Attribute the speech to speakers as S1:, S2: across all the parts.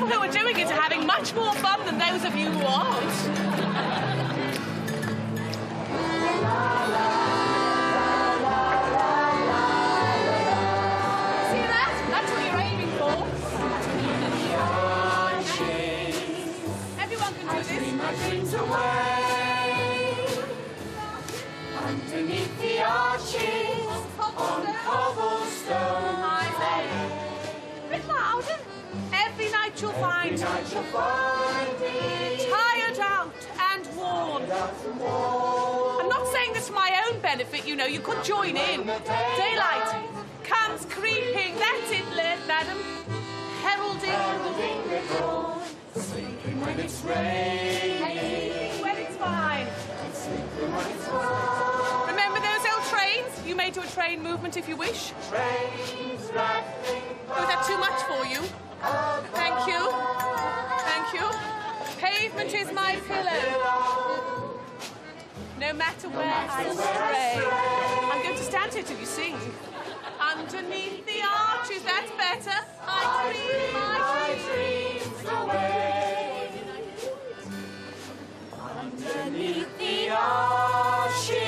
S1: people who are doing it are having much more fun than those of you who aren't. See that? That's what you're aiming for. Everyone can do this.
S2: My dreams away underneath the arches on cobblestone.
S1: Bit louder. Every night you'll find
S2: me
S1: tired out and worn. I'm not saying this for my own benefit, you know. You could join in. Daylight comes creeping. That's it, madam. Heralding the dawn.
S2: Sleeping when it's raining.
S1: When it's fine.
S2: Sleeping when it's warm.
S1: Remember those old trains? You may do a train movement if you wish.
S2: Trains rattling.
S1: Was that too much for you? Thank you. Thank you. Pavement is my pillow. No matter where I stray. I'm going to stand here till you sing. Underneath the arches, that's better. I dream my dreams
S2: away. Underneath the arches,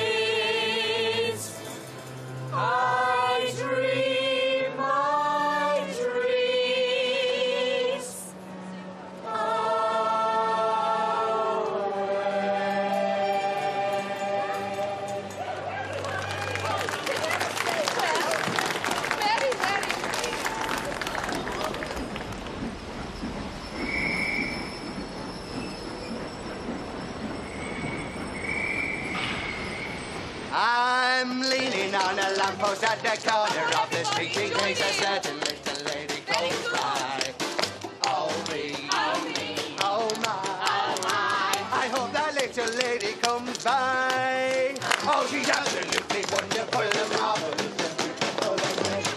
S2: I dream my dreams
S1: Very, very.
S3: I'm leaning on a lamppost at the corner of the street in case a certain little lady goes by. Oh me, oh me, oh my, oh my. I hope that little lady comes by. Oh, she's absolutely wonderful and marvelous and beautiful and great.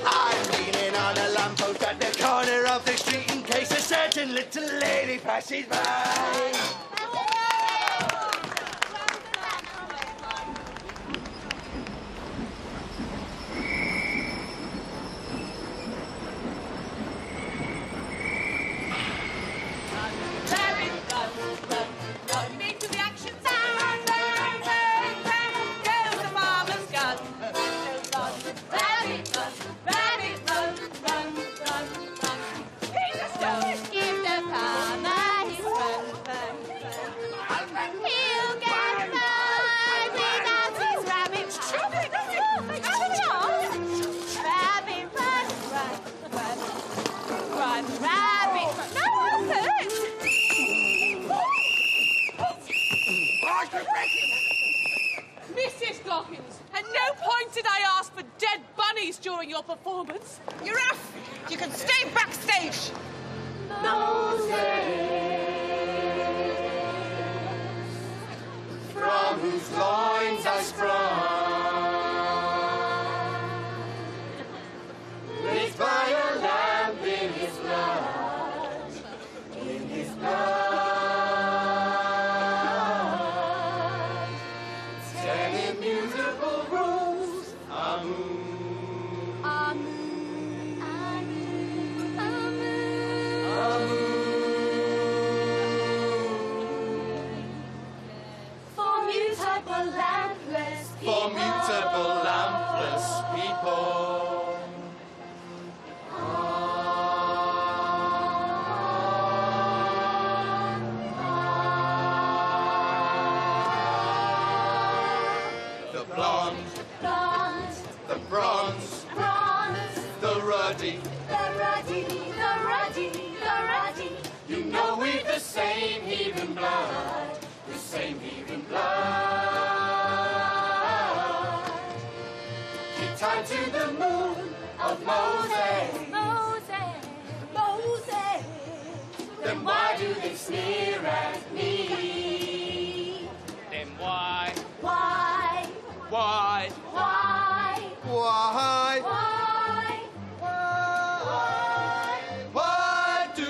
S3: I'm leaning on a lamppost at the corner of the street in case a certain little lady passes by.
S1: Mrs. Goggins, at no point did I ask for dead bunnies during your performance.
S4: You're off. You can stay backstage.
S2: from whose loins I sprung, lit by a lamp in his blood, in his blood. 10 immutable rules, for mutable lampless people. The blonde, the bronze, the ruddy, you know we've the same heathen blood, the same heathen blood. Keep time to the moon of Moses. Then why do they sneer at me?
S3: Then why?
S2: Why?
S3: Why?
S2: Why?
S3: Why?
S2: Why? Why?
S3: Why do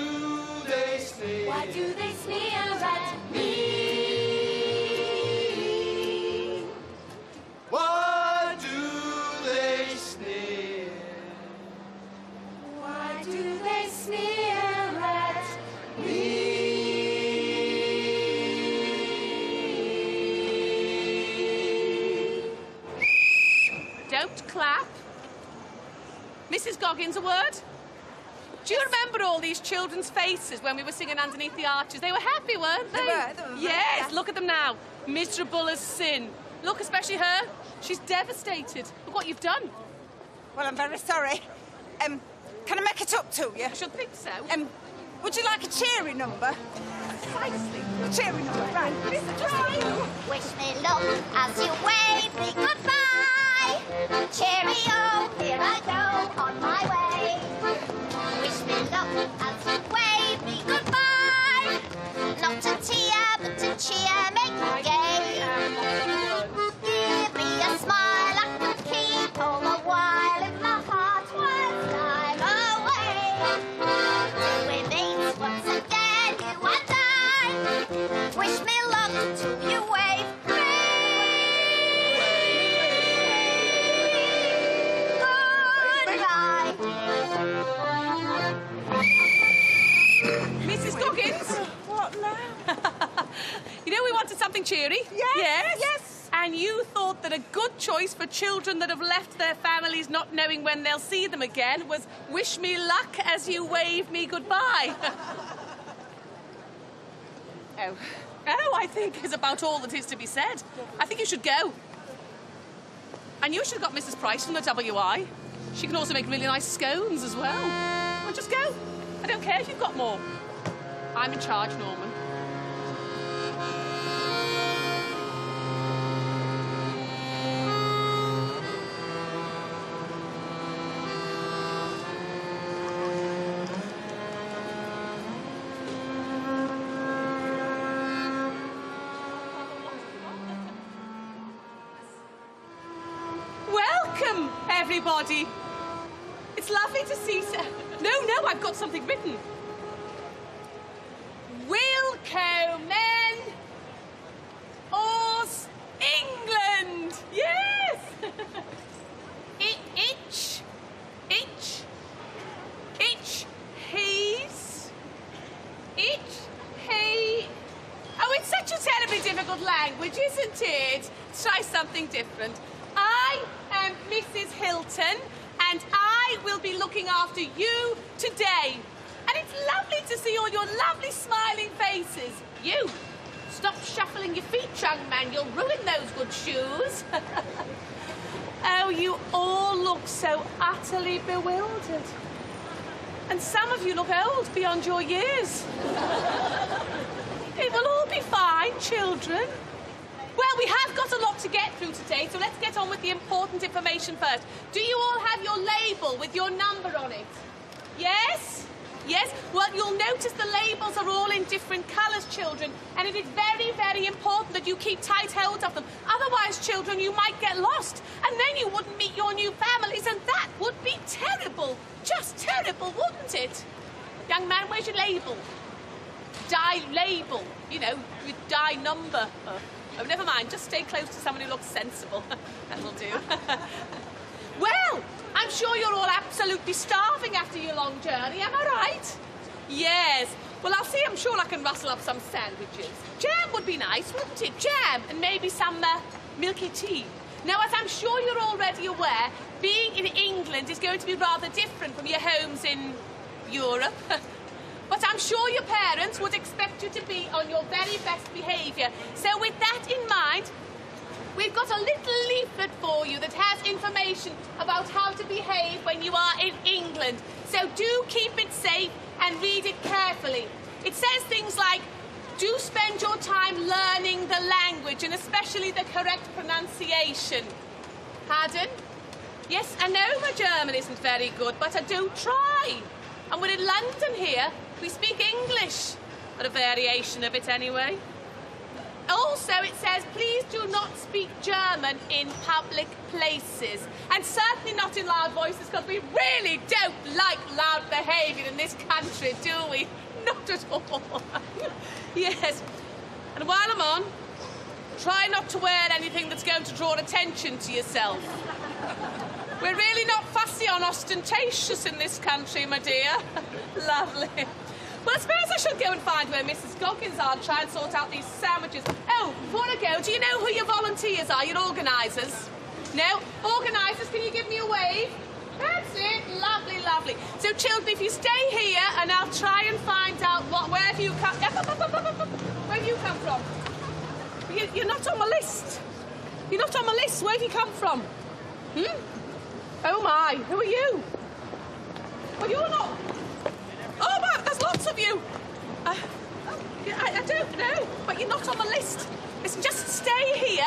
S3: they sneer?
S2: Why do they sneer at me?
S3: Why do they sneer?
S1: Don't clap. Mrs. Goggins, a word? Do you remember all these children's faces when we were singing Underneath the Arches? They were happy, weren't they?
S4: They were.
S1: Yes, look at them now. Miserable as sin. Look, especially her. She's devastated. Look what you've done.
S4: Well, I'm very sorry. Can I make it up to you?
S1: I should think so.
S4: Would you like a cheery number?
S1: Precisely.
S4: A cheery number, right.
S5: Wish me luck as you wave me goodbye. Cheerio, here I go on my way. Wish me luck as you wave me goodbye. Not a tear, but a cheer, make me gay. Give me a smile I could keep all the while if my heart was time away. Till we meet once again, you and I. Wish me luck till you wave.
S1: Mrs. Goggins?
S4: What now?
S1: You know we wanted something cheery?
S4: Yes.
S1: Yes. And you thought that a good choice for children that have left their families not knowing when they'll see them again was Wish Me Luck as you wave me goodbye. Oh, I think is about all that is to be said. I think you should go. And you should have got Mrs. Price from the WI. She can also make really nice scones as well. Well, just go. I don't care if you've got more. I'm in charge, Norman. Welcome, everybody. It's lovely to see... No, I've got something written. Willkomen aus England. Yes. He's. He. Oh, it's such a terribly difficult language, isn't it? Try something different. I am Mrs. Hilton, and I will be looking after you today. And it's lovely to see all your lovely smiling faces. You, stop shuffling your feet, young man. You'll ruin those good shoes. Oh, you all look so utterly bewildered. And some of you look old beyond your years. It will all be fine, children. Well, we have got a lot to get through today, so let's get on with the important information first. Do you all have your label with your number on it? Yes? Yes? Well, you'll notice the labels are all in different colours, children, and it is very, very important that you keep tight hold of them. Otherwise, children, you might get lost, and then you wouldn't meet your new families, and that would be terrible. Just terrible, wouldn't it? Young man, where's your label? Die label. You know, with die number. Oh, never mind. Just stay close to someone who looks sensible. That'll do. Well, I'm sure you're all absolutely starving after your long journey. Am I right? Yes. Well, I'll see. I'm sure I can rustle up some sandwiches. Jam would be nice, wouldn't it? Jam and maybe some milky tea. Now, as I'm sure you're already aware, being in England is going to be rather different from your homes in Europe. But I'm sure your parents would expect you to be on your very best behaviour. So with that in mind, we've got a little leaflet for you that has information about how to behave when you are in England. So do keep it safe and read it carefully. It says things like, do spend your time learning the language and especially the correct pronunciation. Pardon? Yes, I know my German isn't very good, but I do try. And we're in London here. We speak English, or a variation of it anyway. Also, it says, please do not speak German in public places. And certainly not in loud voices, because we really don't like loud behaviour in this country, do we? Not at all. Yes. And while I'm on, try not to wear anything that's going to draw attention to yourself. We're really not fussy on ostentatious in this country, my dear. Lovely. Well, I suppose I should go and find where Mrs. Goggins are and try and sort out these sandwiches. Oh, before I go, do you know who your volunteers are, your organisers? No. Organisers, can you give me a wave? That's it. Lovely, lovely. So, children, if you stay here, and I'll try and find out where have you come... Where have you come from? You're not on my list. You're not on my list. Where have you come from? Oh, my. Who are you? Well, you're not... Oh, my, there's lots of you. I don't know, but you're not on my list. Listen, just stay here.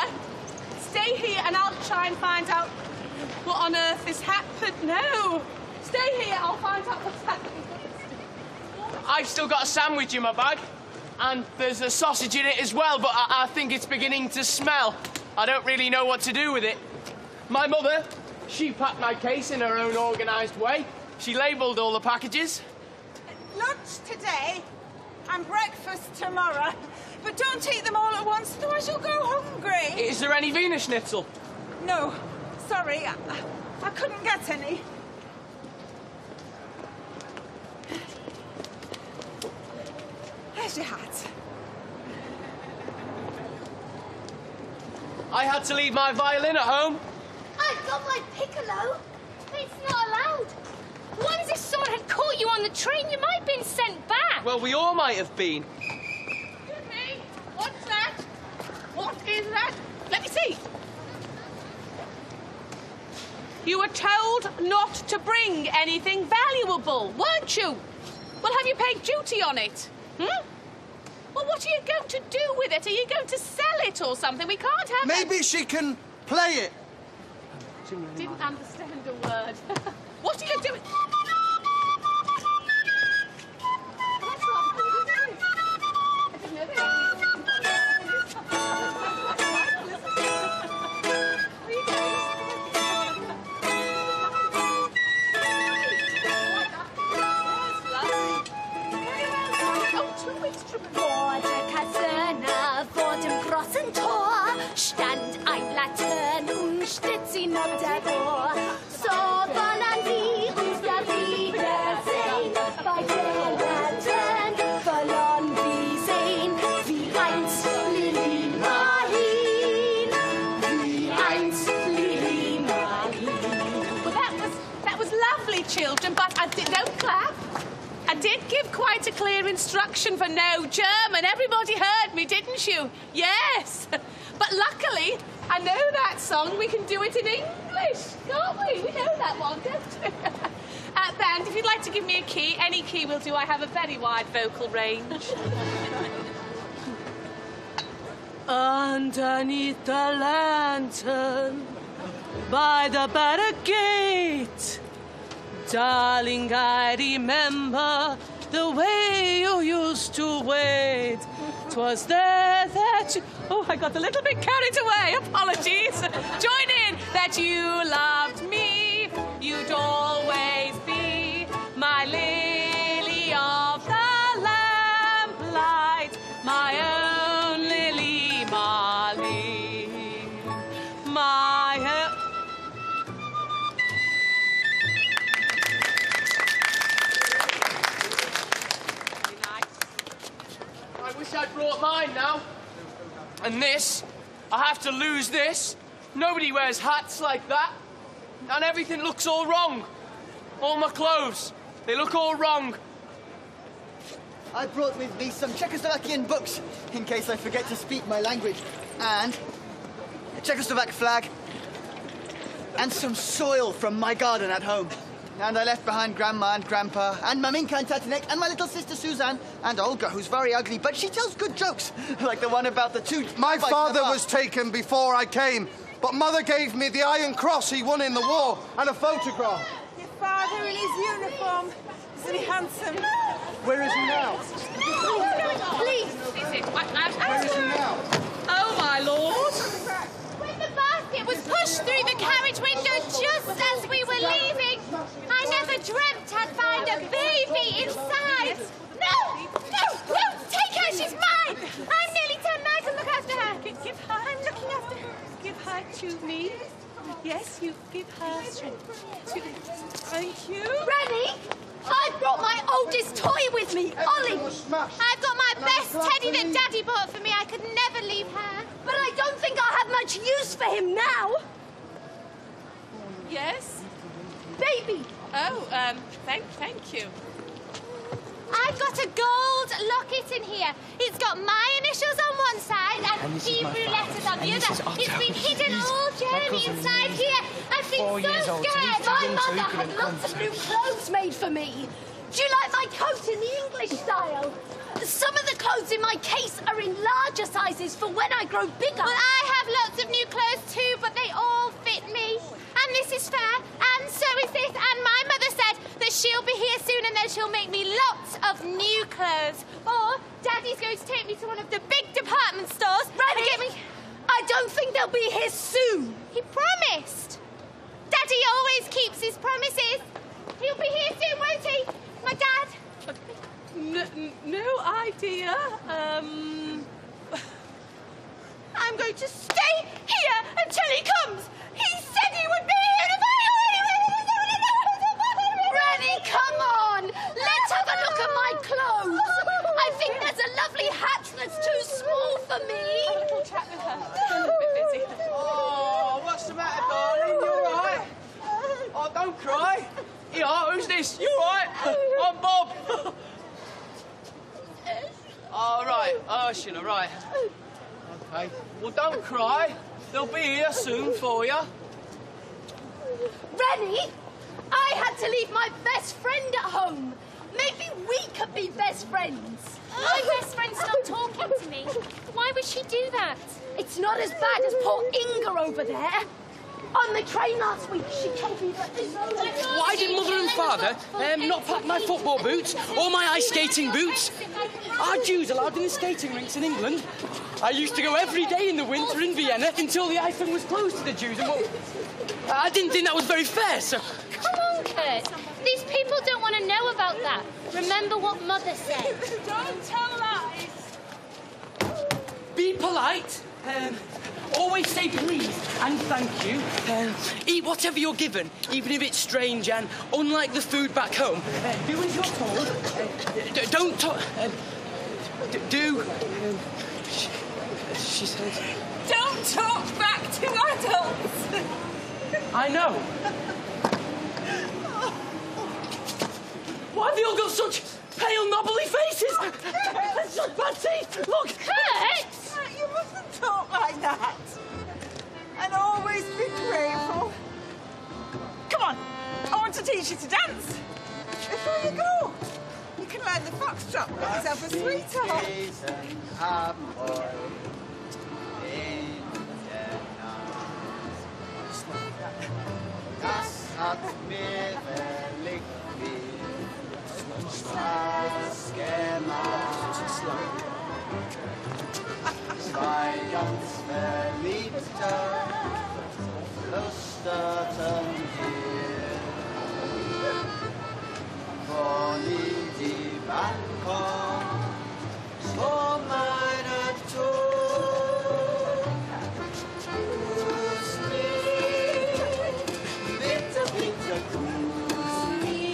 S1: Stay here, and I'll try and find out what on earth has happened. No. Stay here, I'll find out what's happened.
S6: I've still got a sandwich in my bag, and there's a sausage in it as well, but I think it's beginning to smell. I don't really know what to do with it. My mother, she packed my case in her own organised way. She labelled all the packages.
S4: Lunch today and breakfast tomorrow. But don't eat them all at once, otherwise you'll go hungry.
S6: Is there any Wiener Schnitzel?
S4: No, sorry, I couldn't get any. There's your hat.
S6: I had to leave my violin at home.
S5: I've got my piccolo. It's not allowed.
S7: What if this sword had caught you on the train? You might have been sent back.
S6: Well, we all might have been.
S1: Hey, what's that? What is that? Let me see. You were told not to bring anything valuable, weren't you? Well, have you paid duty on it? Well, what are you going to do with it? Are you going to sell it or something? We can't have
S3: Maybe she can play it.
S1: Didn't understand a word. What are you doing?
S7: Stand ein Latten und Stützchen auf der Rohr. So wollen wir uns da wiedersehen. Bei der Latten verloren wir sehen. Wie einst Lili Marleen. Wie einst Lili Marleen.
S1: Well, that was lovely, children, but don't clap. I did give quite a clear instruction for no German. Everybody heard me, didn't you? Yes. But luckily, I know that song. We can do it in English, can't we? We know that one, don't we? Band, if you'd like to give me a key, any key will do. I have a very wide vocal range. Underneath the lantern, by the barricade, darling, I remember the way you used to wait. 'Twas there that you... Oh, I got a little bit carried away. Apologies. Join in. That you loved me. You'd always be my lily of the lamplight, my own Lily Marleen, my own...
S6: I wish I'd brought mine now. And this, I have to lose this. Nobody wears hats like that. And everything looks all wrong. All my clothes, they look all wrong.
S8: I brought with me some Czechoslovakian books, in case I forget to speak my language. And a Czechoslovak flag. And some soil from my garden at home. And I left behind Grandma and Grandpa, and Maminka and Tatinek, and my little sister Suzanne, and Olga, who's very ugly, but she tells good jokes, like the one about the two...
S3: My father was taken before I came, but Mother gave me the Iron Cross he won in the war, and a photograph.
S4: Your father in his uniform. Isn't he handsome?
S3: Where is he now?
S1: Please.
S3: Where is he now?
S1: Oh, my lord.
S7: When the basket was pushed through the carriage window just as we were leaving, I never dreamt I'd find a baby inside. No! No! No! Take her! She's mine! I'm nearly 10 nights and look after her.
S1: Give her.
S7: I'm looking after her.
S1: Give her to me. Yes, you give her to... Thank you.
S7: Granny, I've brought my oldest toy with me, Ollie. I've got my best teddy that Daddy bought for me. I could never leave her. But I don't think I'll have much use for him now.
S1: Yes?
S7: Baby!
S1: Oh, thank you.
S7: I've got a gold locket in here. It's got my initials on one side and Hebrew letters on the other. It's been hidden all journey inside here. I've been so scared.
S9: My mother had lots of new clothes made for me. Do you like my coat in the English style? Some of the clothes in my case are in larger sizes for when I grow bigger.
S7: Well, I have lots of new clothes too, but they all fit me. And this is fair, and so is this. And my mother said that she'll be here soon and then she'll make me lots of new clothes. Or Daddy's going to take me to one of the big department stores.
S9: Ready? I don't think they'll be here soon.
S7: He promised. Daddy always keeps his promises. He'll be here soon, won't he? My dad.
S1: No idea.
S4: I'm going to stay here until he comes. He said he would be here if I...
S9: Granny, come on! Let's have a look at my clothes. I think there's a lovely hat that's too small for me.
S1: We'll chat with her. I'm a bit busy.
S6: Oh, what's the matter, darling? You all right? Oh, don't cry. Yeah, who's this? You all right? I'm Bob. All right, Ursula, right. Okay. Well, don't cry. They'll be here soon for you.
S9: Rennie, I had to leave my best friend at home. Maybe we could be best friends.
S7: My best friend's not talking to me. Why would she do that?
S9: It's not as bad as poor Inga over there. On the train last week, she told me that there's no...
S10: Why did Mother and Father not pack my football boots or my ice skating boots? Are Jews allowed in the skating rinks in England? I used to go every day in the winter in Vienna until the ice rink was closed to the Jews. And well, I didn't think that was very fair, so...
S7: Come on, Kurt. These people don't want to know about that. Remember what Mother said.
S4: Don't tell lies.
S10: Be polite. Always say please and thank you. Eat whatever you're given, even if it's strange and unlike the food back home. Do as you're told. Don't talk. She said...
S4: Don't talk back to adults.
S10: I know. Why have they all got such pale, knobbly faces? And such bad teeth. Look.
S7: Kurt!
S4: You mustn't talk like that. And always be grateful. Come on, I want to teach you to dance. Before you go, you can learn the foxtrot with yourself a sweetheart.
S3: Das hat mir verliebt, was gemacht. Zwei ganz Verliebte flüsterten hier, wo nie die Bahn kommt, vor meiner Tür. Grüß mich, bitte, bitte, grüß mich.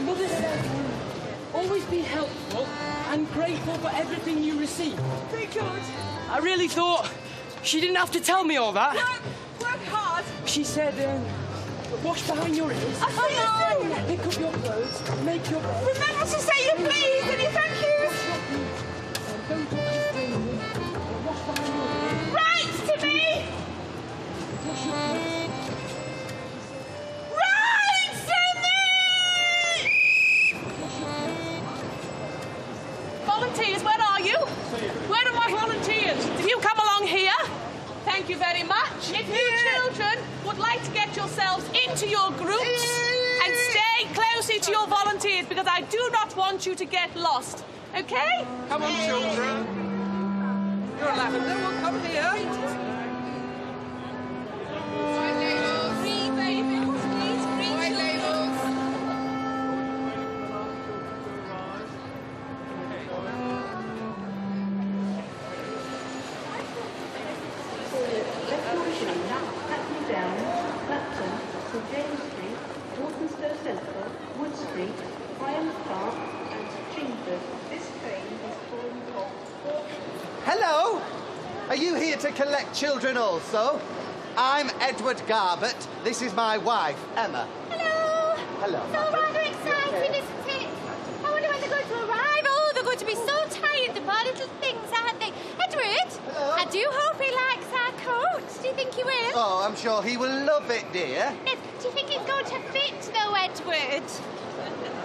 S10: Mother said, always be helpful and grateful for everything you receive.
S4: Be good.
S10: I really thought she didn't have to tell me all that.
S4: Work hard.
S10: She said, wash behind your ears.
S4: Come on.
S10: Pick up your clothes, make your bed.
S4: Remember to say your please and your thank yous.
S10: Don't talk to wash behind your ears.
S4: Right to me.
S10: Wash your clothes.
S4: Right to me.
S1: volunteers? Where are you? Where are my volunteers? If you come along here, thank you very much. If you children would like to get yourselves into your groups and stay closely to your volunteers, because I do not want you to get lost. Okay?
S11: Come on, children. You're lavender. Well, come here.
S1: Green labels, please. Green labels.
S12: Down, Clapton, St James Street, Walthamstow Central, Wood Street, Hyams Park and Chingford. This train is calling off.
S3: Hello! Are you here to collect children also? I'm Edward Garbett. This is my wife, Emma.
S7: Hello.
S3: Hello.
S7: So rather exciting, isn't it? I wonder when they're going to arrive. Oh, they're going to be so tired, the poor little things, aren't they? Edward,
S3: hello.
S7: I do hope he likes our coat. Do you think he will?
S3: Oh, I'm sure he will love it, dear.
S7: Yes. Do you think it's going to fit, though, Edward?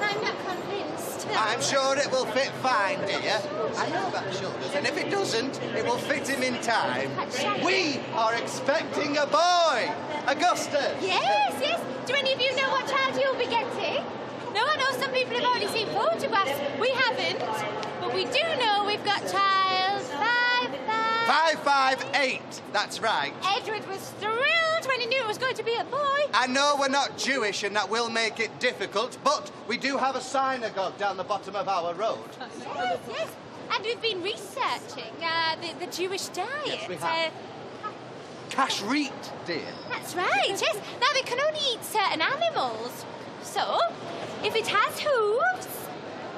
S7: I'm not convinced.
S3: I'm sure it will fit fine, dear. I know about shoulders, and if it doesn't, it will fit him in time. We are expecting a boy, Augustus.
S7: Yes, yes. Do any of you know what child you'll be getting? No, I know some people have already seen photographs. We haven't, but we do know we've got child
S3: 558. That's right.
S7: Edward was thrilled when he knew it was going to be a boy.
S3: I know we're not Jewish, and that will make it difficult, but we do have a synagogue down the bottom of our road.
S7: Yes, yes. And we've been researching the Jewish diet.
S3: Yes, we have. Kashrut, dear.
S7: That's right, yes. Now, they can only eat certain animals. So, if it has hooves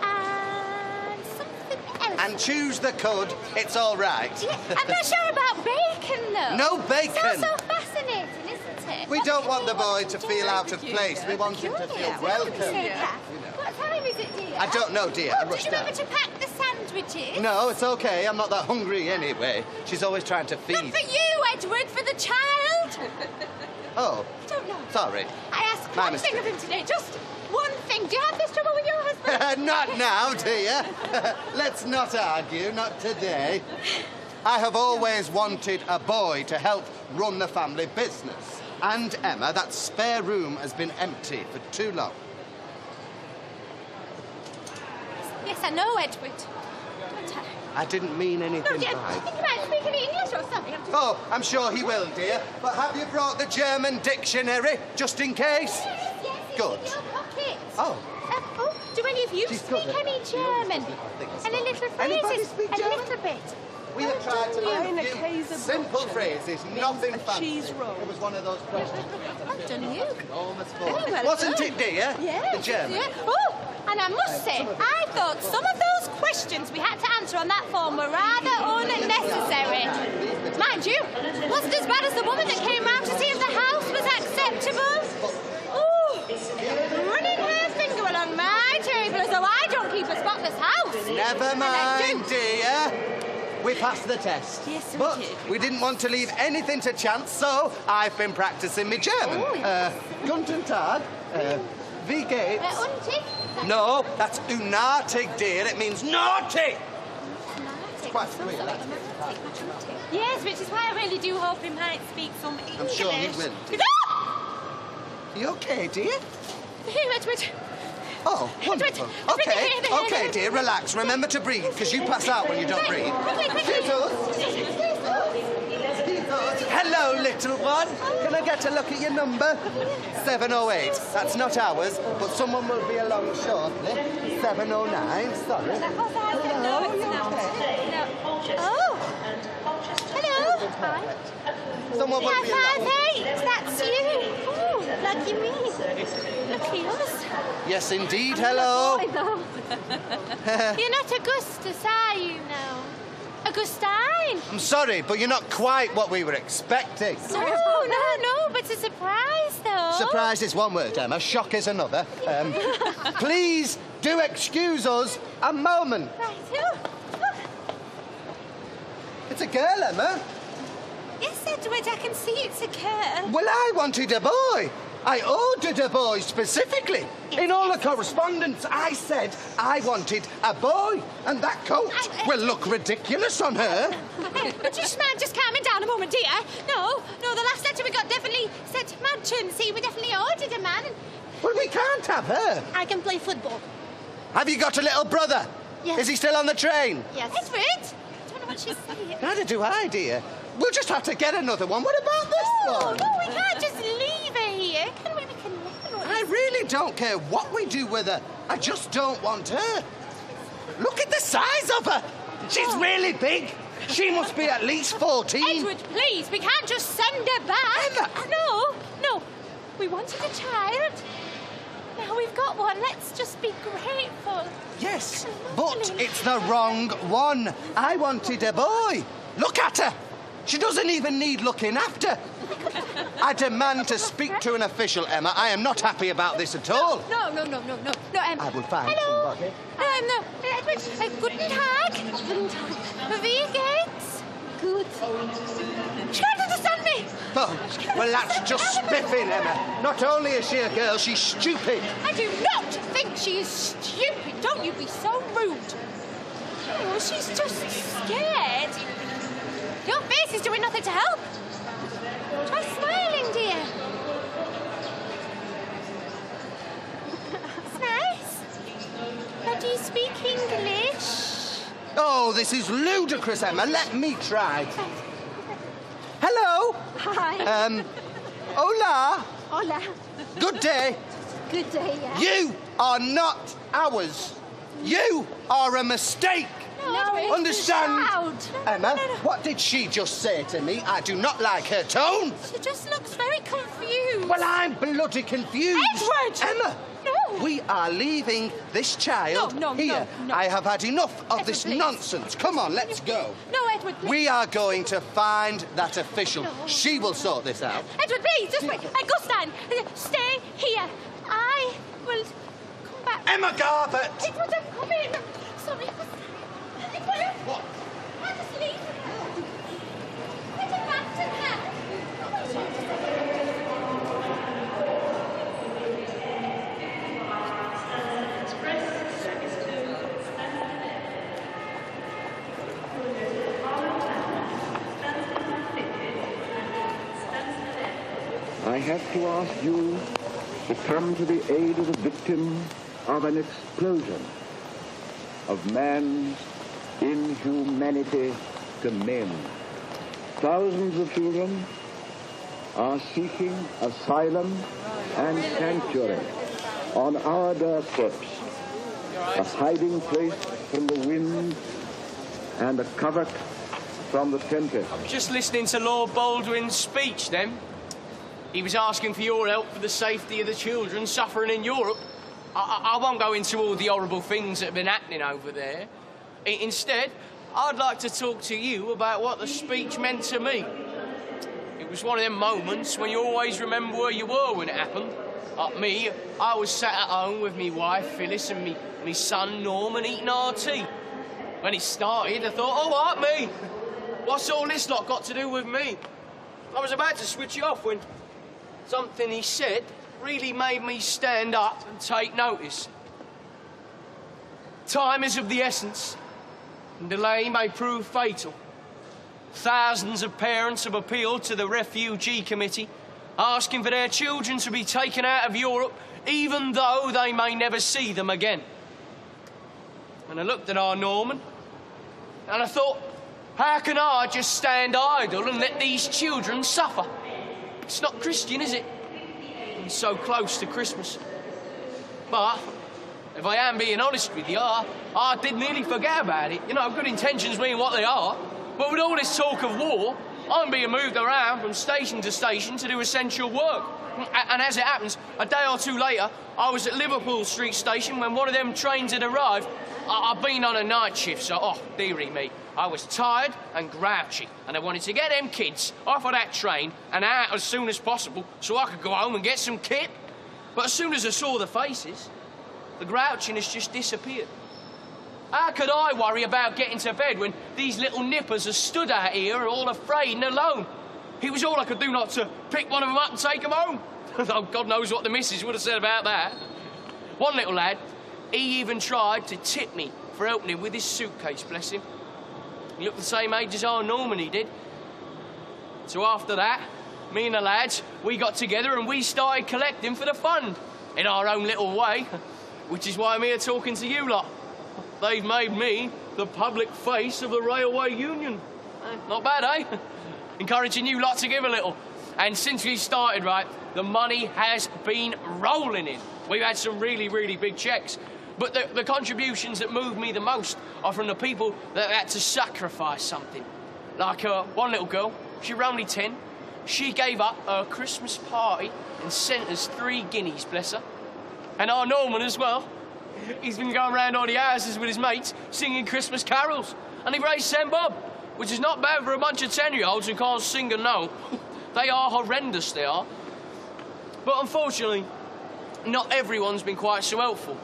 S7: and something else...
S3: And choose the cud, it's all right.
S7: Yeah, I'm not sure about bacon, though.
S3: No bacon.
S7: It's also fascinating, isn't it?
S3: We don't want the boy to feel out of place. We want him to feel welcome.
S7: What time is it, dear?
S3: I don't know, dear. I
S7: Did
S3: rushed
S7: you remember
S3: out.
S7: to pack the sandwiches?
S3: No, it's okay. I'm not that hungry anyway. She's always trying to feed.
S7: Not for you, Edward, for the child.
S3: Oh.
S7: I don't know.
S3: Sorry.
S7: I asked
S3: My
S7: one
S3: mistake.
S7: thing of him today, just one thing. Do you have this trouble with your husband?
S3: Not now, dear. Let's not argue, not today. I have always wanted a boy to help run the family business. And, Emma, that spare room has been empty for too long.
S7: Yes, I know, Edward. Don't I?
S3: I didn't mean anything
S7: No, dear,
S3: by
S7: think you might speak any English or something.
S3: Oh, I'm sure he will, dear. But have you brought the German dictionary, just in case?
S7: Yes,
S3: Good.
S7: it's in your pocket.
S3: Oh.
S7: Oh, do any of you
S3: She's
S7: speak
S3: good at
S7: any German? Any little phrases?
S3: Anybody speak
S7: a
S3: German?
S7: little bit.
S3: We have tried to learn
S4: Eine
S3: a few
S4: Käse
S3: simple phrases, nothing fancy.
S4: cheese roll.
S3: It was one of those questions.
S7: Well done, you.
S3: Almost
S7: Very
S3: full.
S7: well
S3: Wasn't
S7: done.
S3: it, dear?
S7: Yes.
S3: The German.
S7: Yeah. Oh, and I must say, I thought some of those questions we had to answer on that form were rather unnecessary. Mind you, wasn't as bad as the woman that came round to see if the house was acceptable. Ooh, running her finger along my table as though I don't keep a spotless house.
S3: Never
S7: And I
S3: mind,
S7: do.
S3: dear. We passed the test.
S7: Yes, we
S3: but
S7: did.
S3: we didn't want to leave anything to chance, so I've been practicing my German.
S7: Oh, yes.
S3: Guten Tag. Wie geht's?
S7: Untig?
S3: No, that's unartig, dear. It means naughty. Quite weird, that.
S7: Yes, which is why I really do hope he might speak some English.
S3: I'm sure he will. You okay, dear?
S7: Here, Edward.
S3: Oh, wonderful. Okay, dear, relax. Remember to breathe, because you pass out when you don't breathe. Hello, little one. Can I get a look at your number? 708. That's not ours, but someone will be along shortly. 709, sorry.
S7: Oh. Hello. Hi.
S3: Someone will be along.
S7: 558. That's you. Oh, lucky me. Lucky us.
S3: Yes, indeed. Hello.
S7: You're not Augustus, are you now? Augustine.
S3: I'm sorry, but you're not quite what we were expecting.
S7: No, but a surprise, though.
S3: Surprise is one word, Emma. Shock is another. Please do excuse us a moment.
S7: Right.
S3: It's a girl, Emma.
S7: Yes, Edward, I can see it's a girl.
S3: Well, I wanted a boy. I ordered a boy specifically. In all the correspondence, I said I wanted a boy, and that coat will look ridiculous on her.
S7: But just calm it down a moment, dear. No, the last letter we got definitely said mansion. See, we definitely ordered a man.
S3: Well, we can't have her.
S9: I can play football.
S3: Have you got a little brother?
S9: Yes.
S3: Is he still on the train?
S9: Yes.
S7: Edward! I don't know what she's saying.
S3: Neither do I, dear. We'll just have to get another one. What about this one?
S7: No, we can't just leave her here. Can we? We can never.
S3: I really don't care what we do with her. I just don't want her. Look at the size of her. She's really big. She must be at least 14.
S7: Edward, please, we can't just send her back.
S3: Emma.
S7: No. We wanted a child. Now we've got one. Let's just be grateful.
S3: Yes, but it's the wrong one. I wanted a boy. Look at her. She doesn't even need looking after. I demand to speak to an official, Emma. I am not happy about this at all.
S7: No, Emma.
S3: I will find
S7: Hello.
S3: somebody.
S7: No, Edward. Guten Tag. Wie geht's? Good. She can't understand me.
S3: Oh, well, that's just spiffing, Emma. Not only is she a girl, she's stupid.
S7: I do not think she is stupid. Don't you be so rude. Oh, she's just scared. Your face is doing nothing to help. Try smiling, dear. It's nice. How do you speak English?
S3: Oh, this is ludicrous, Emma. Let me try. Hello.
S9: Hi.
S3: Hola.
S9: Hola.
S3: Good day.
S9: Good day, yeah.
S3: You are not ours. You are a mistake.
S9: No, it's
S3: Understand?
S9: loud.
S3: Emma, what did she just say to me? I do not like her tone.
S7: She just looks very confused.
S3: Well, I'm bloody confused.
S7: Edward!
S3: Emma!
S7: No.
S3: We are leaving this child here.
S7: No.
S3: I have had enough of
S7: Edward,
S3: this
S7: please.
S3: nonsense. Come on, let's go.
S7: No, Edward, please.
S3: We are going to find that official. She will sort this out.
S7: Edward, please, just wait. Gustan, stay here. I will come back.
S3: Emma Garbutt!
S7: Edward, I'm coming. Sorry, Gustan. Edward!
S3: What?
S7: I'll just leave her. Put it back to her.
S13: I have to ask you to come to the aid of the victim of an explosion of man's inhumanity to men. Thousands of children are seeking asylum and sanctuary on our doorsteps, a hiding place from the wind and a covert from the tempest.
S6: Just listening to Lord Baldwin's speech then. He was asking for your help for the safety of the children suffering in Europe. I won't go into all the horrible things that have been happening over there. Instead, I'd like to talk to you about what the speech meant to me. It was one of them moments when you always remember where you were when it happened. Like me, I was sat at home with me wife Phyllis and me son Norman eating our tea. When it started, I thought, oh, right, me. What's all this lot got to do with me? I was about to switch it off when something he said really made me stand up and take notice. Time is of the essence, and delay may prove fatal. Thousands of parents have appealed to the Refugee Committee, asking for their children to be taken out of Europe, even though they may never see them again. And I looked at our Norman, and I thought, how can I just stand idle and let these children suffer? It's not Christian, is it? And so close to Christmas. But, if I am being honest with you, I did nearly forget about it. You know, good intentions mean what they are. But with all this talk of war, I'm being moved around from station to station to do essential work. And as it happens, a day or two later, I was at Liverpool Street Station when one of them trains had arrived. I've been on a night shift, so, oh, dearie me, I was tired and grouchy, and I wanted to get them kids off of that train and out as soon as possible so I could go home and get some kit. But as soon as I saw the faces, the grouchiness just disappeared. How could I worry about getting to bed when these little nippers are stood out here all afraid and alone? It was all I could do not to pick one of them up and take them home. Oh, God knows what the missus would have said about that. One little lad, he even tried to tip me for helping him with his suitcase, bless him. He looked the same age as our Norman, he did. So after that, me and the lads, we got together and we started collecting for the fund in our own little way, which is why I'm here talking to you lot. They've made me the public face of the Railway Union. Not bad, eh? Encouraging you lot to give a little. And since we started, right, the money has been rolling in. We've had some really, really big checks. But the contributions that move me the most are from the people that had to sacrifice something. Like one little girl, she was only 10. She gave up her Christmas party and sent us 3 guineas, bless her. And our Norman as well. He's been going around all the houses with his mates singing Christmas carols. And he raised 10 bob, which is not bad for a bunch of 10-year-olds who can't sing a note. They are horrendous, they are. But unfortunately, not everyone's been quite so helpful.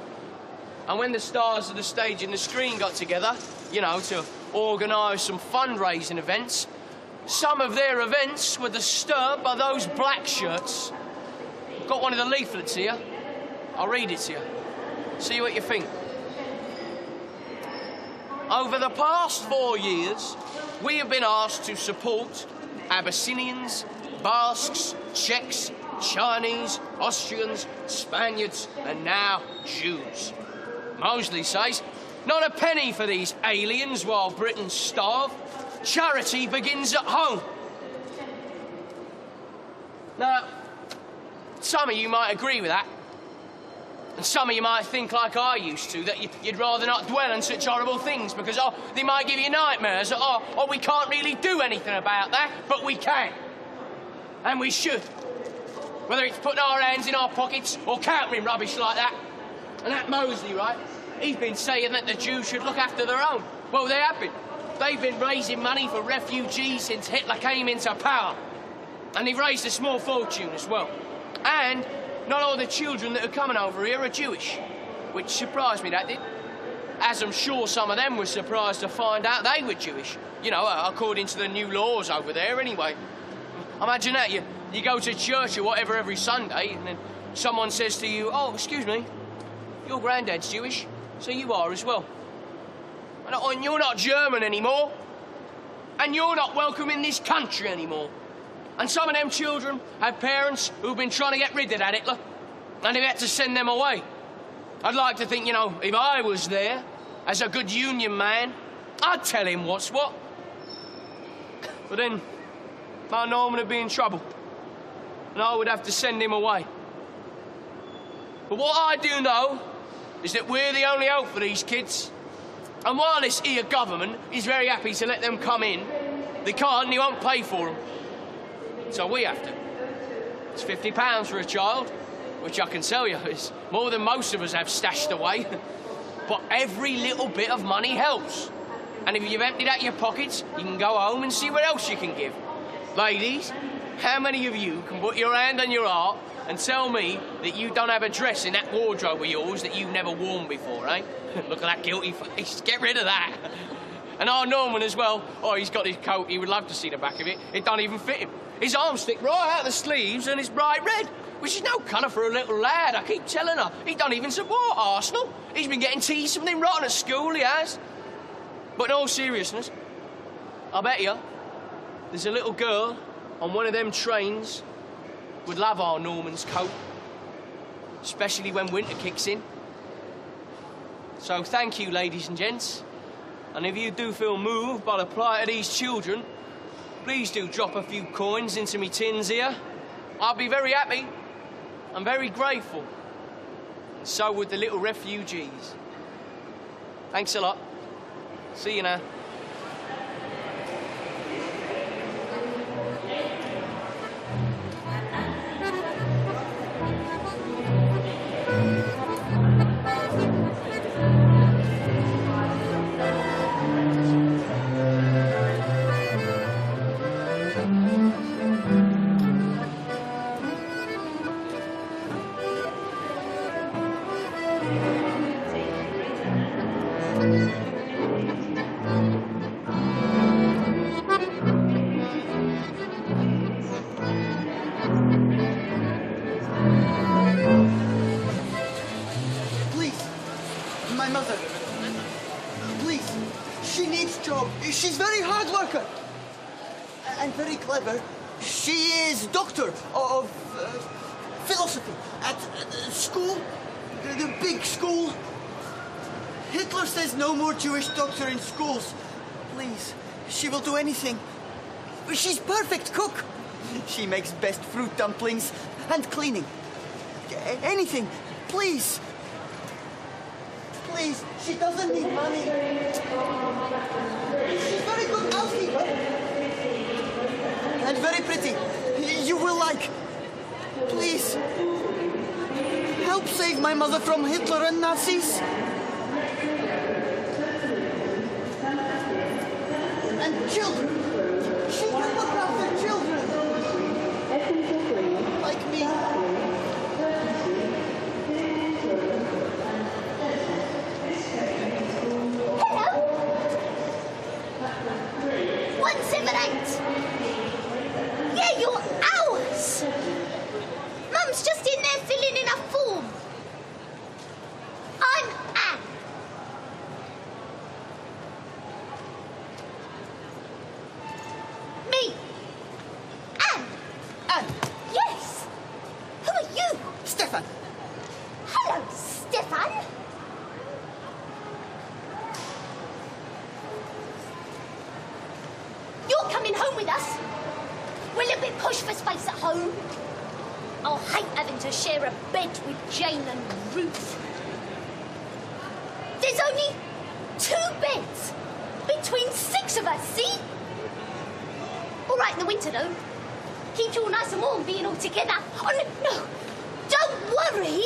S6: And when the stars of the stage and the screen got together, you know, to organise some fundraising events, some of their events were disturbed by those black shirts. I've got one of the leaflets here. I'll read it to you. See what you think. Over the past 4 years, we have been asked to support Abyssinians, Basques, Czechs, Chinese, Austrians, Spaniards, and now Jews. Mosley says, not a penny for these aliens while Britons starve. Charity begins at home. Now, some of you might agree with that. And some of you might think like I used to, that you'd rather not dwell on such horrible things because, oh, they might give you nightmares, or, oh, we can't really do anything about that, but we can. And we should. Whether it's putting our hands in our pockets or countering rubbish like that. And that Mosley, right, he's been saying that the Jews should look after their own. Well, they have been. They've been raising money for refugees since Hitler came into power. And they've raised a small fortune as well. And not all the children that are coming over here are Jewish, which surprised me, that did. As I'm sure some of them were surprised to find out they were Jewish. You know, according to the new laws over there anyway. Imagine that, you go to church or whatever every Sunday, and then someone says to you, oh, excuse me, your granddad's Jewish, so you are as well. And you're not German anymore, and you're not welcome in this country anymore. And some of them children have parents who've been trying to get rid of that Hitler, and they've had to send them away. I'd like to think, you know, if I was there, as a good union man, I'd tell him what's what. But then, my Norman would be in trouble, and I would have to send him away. But what I do know is that we're the only hope for these kids. And while this here government is very happy to let them come in, they can't and they won't pay for them. So we have to. It's £50 for a child, which I can tell you is more than most of us have stashed away. But every little bit of money helps. And if you've emptied out your pockets, you can go home and see what else you can give. Ladies, how many of you can put your hand on your heart and tell me that you don't have a dress in that wardrobe of yours that you've never worn before, eh? Look at that guilty face. Get rid of that. And our Norman as well. Oh, he's got his coat. He would love to see the back of it. It don't even fit him. His arms stick right out the sleeves and it's bright red, which is no colour for a little lad. I keep telling her. He don't even support Arsenal. He's been getting teased something rotten at school, he has. But in all seriousness, I bet you there's a little girl on one of them trains would love our Norman's coat, especially when winter kicks in. So thank you, ladies and gents. And if you do feel moved by the plight of these children, please do drop a few coins into me tins here. I'll be very happy and very grateful. And so would the little refugees. Thanks a lot. See you now.
S8: job. She's very hard worker. And very clever. She is doctor of philosophy at school, the big school. Hitler says no more Jewish doctor in schools. Please, she will do anything. She's perfect cook. She makes best fruit dumplings and cleaning. Anything, please. Please, she doesn't need money. She's very good housekeeper. And very pretty. You will like. Please. Help save my mother from Hitler and Nazis. And children. She can look after children. Like me.
S5: Hello. 178. Yeah, you're ours. Mum's just in there filling in a form. I'm Anne. Me. Anne.
S8: Anne.
S5: Yes. Who are you?
S8: Stefan.
S5: Hello, Stefan. You're coming home with us. We're a little bit pushed for space at home. I'll hate having to share a bed with Jane and Ruth. There's only 2 beds between 6 of us, see? All right in the winter, though. Keeps you all nice and warm being all together. Oh, no, don't worry,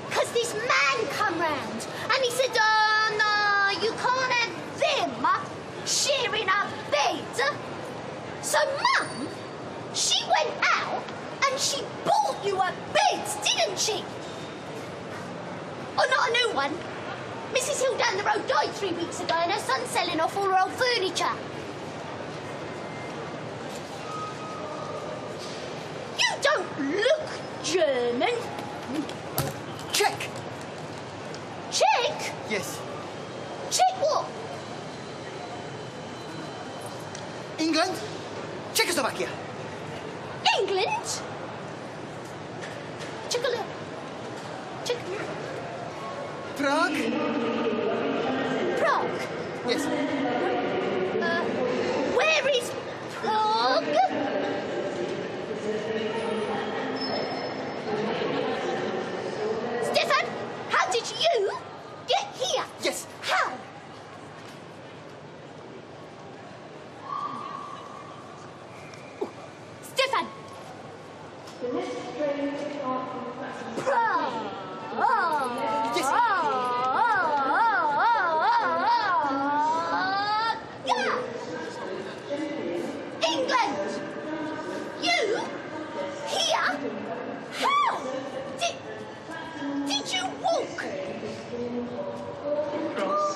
S5: because this man come round and he said, no, you can't have them sharing a bed. So, Mum, she went out and she bought you a bed, didn't she? Oh, not a new one. Mrs. Hill down the road died 3 weeks ago and her son's selling off all her old furniture. You don't look German.
S8: Check.
S5: Check?
S8: Yes.
S5: Check what?
S8: England. Czechoslovakia.
S5: England? Check a look. Check.
S8: Prague.
S5: Prague?
S8: Yes.
S5: Where is Prague? Stefan, how did you get here?
S8: Yes.
S5: How? Stefan. Prague.
S8: Yes.
S5: Yeah. England. You here? How? Did you walk?
S12: Cross,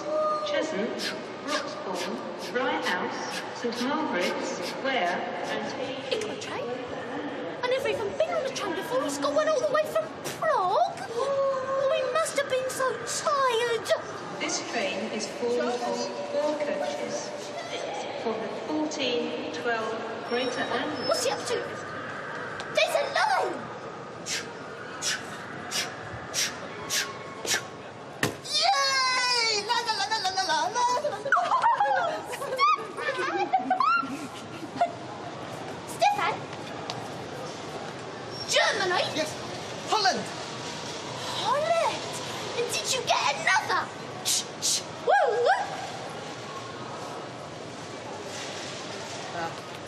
S12: Cheshunt, Roxbourne, Rye House, St Margaret's, Ware, and
S5: In my train? I never even been on a train before. He's got one all the way from Prague. Oh, he must have been so tired.
S12: This train is full of 4 coaches for the 14, 12, Greater and...
S5: What's he up to? There's a line.
S8: Yay! La la la la la la la.
S5: Stefan? Germany?
S8: Yes. Holland.
S5: Holland? And did you get another? Woo!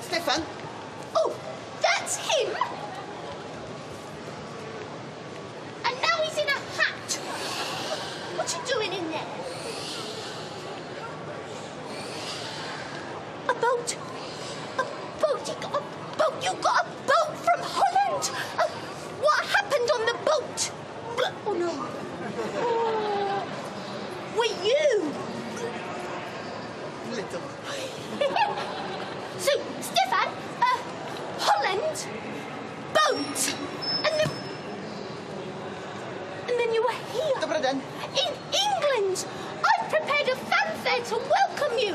S8: Stefan.
S5: Oh, that's him. And now he's in a hat. What you doing in there? A boat. A boat. You got a boat. You got a boat from Holland. What happened on the boat? Oh no. Oh, were you?
S8: Little.
S5: So, Stefan, Holland, boat, and then you were here.
S8: Dobry den.
S5: In England. I've prepared a fanfare to welcome you.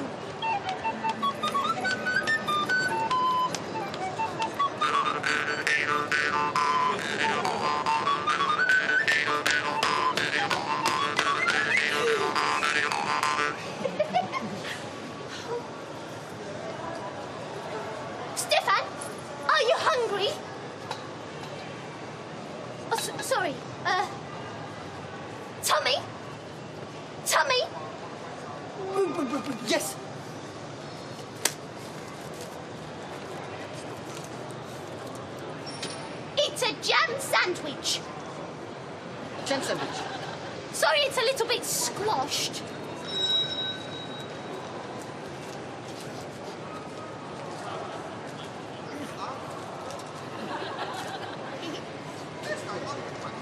S9: Sorry. Tommy? Tommy?
S8: Yes.
S9: It's a jam sandwich.
S8: Jam sandwich.
S9: Sorry, it's a little bit squashed.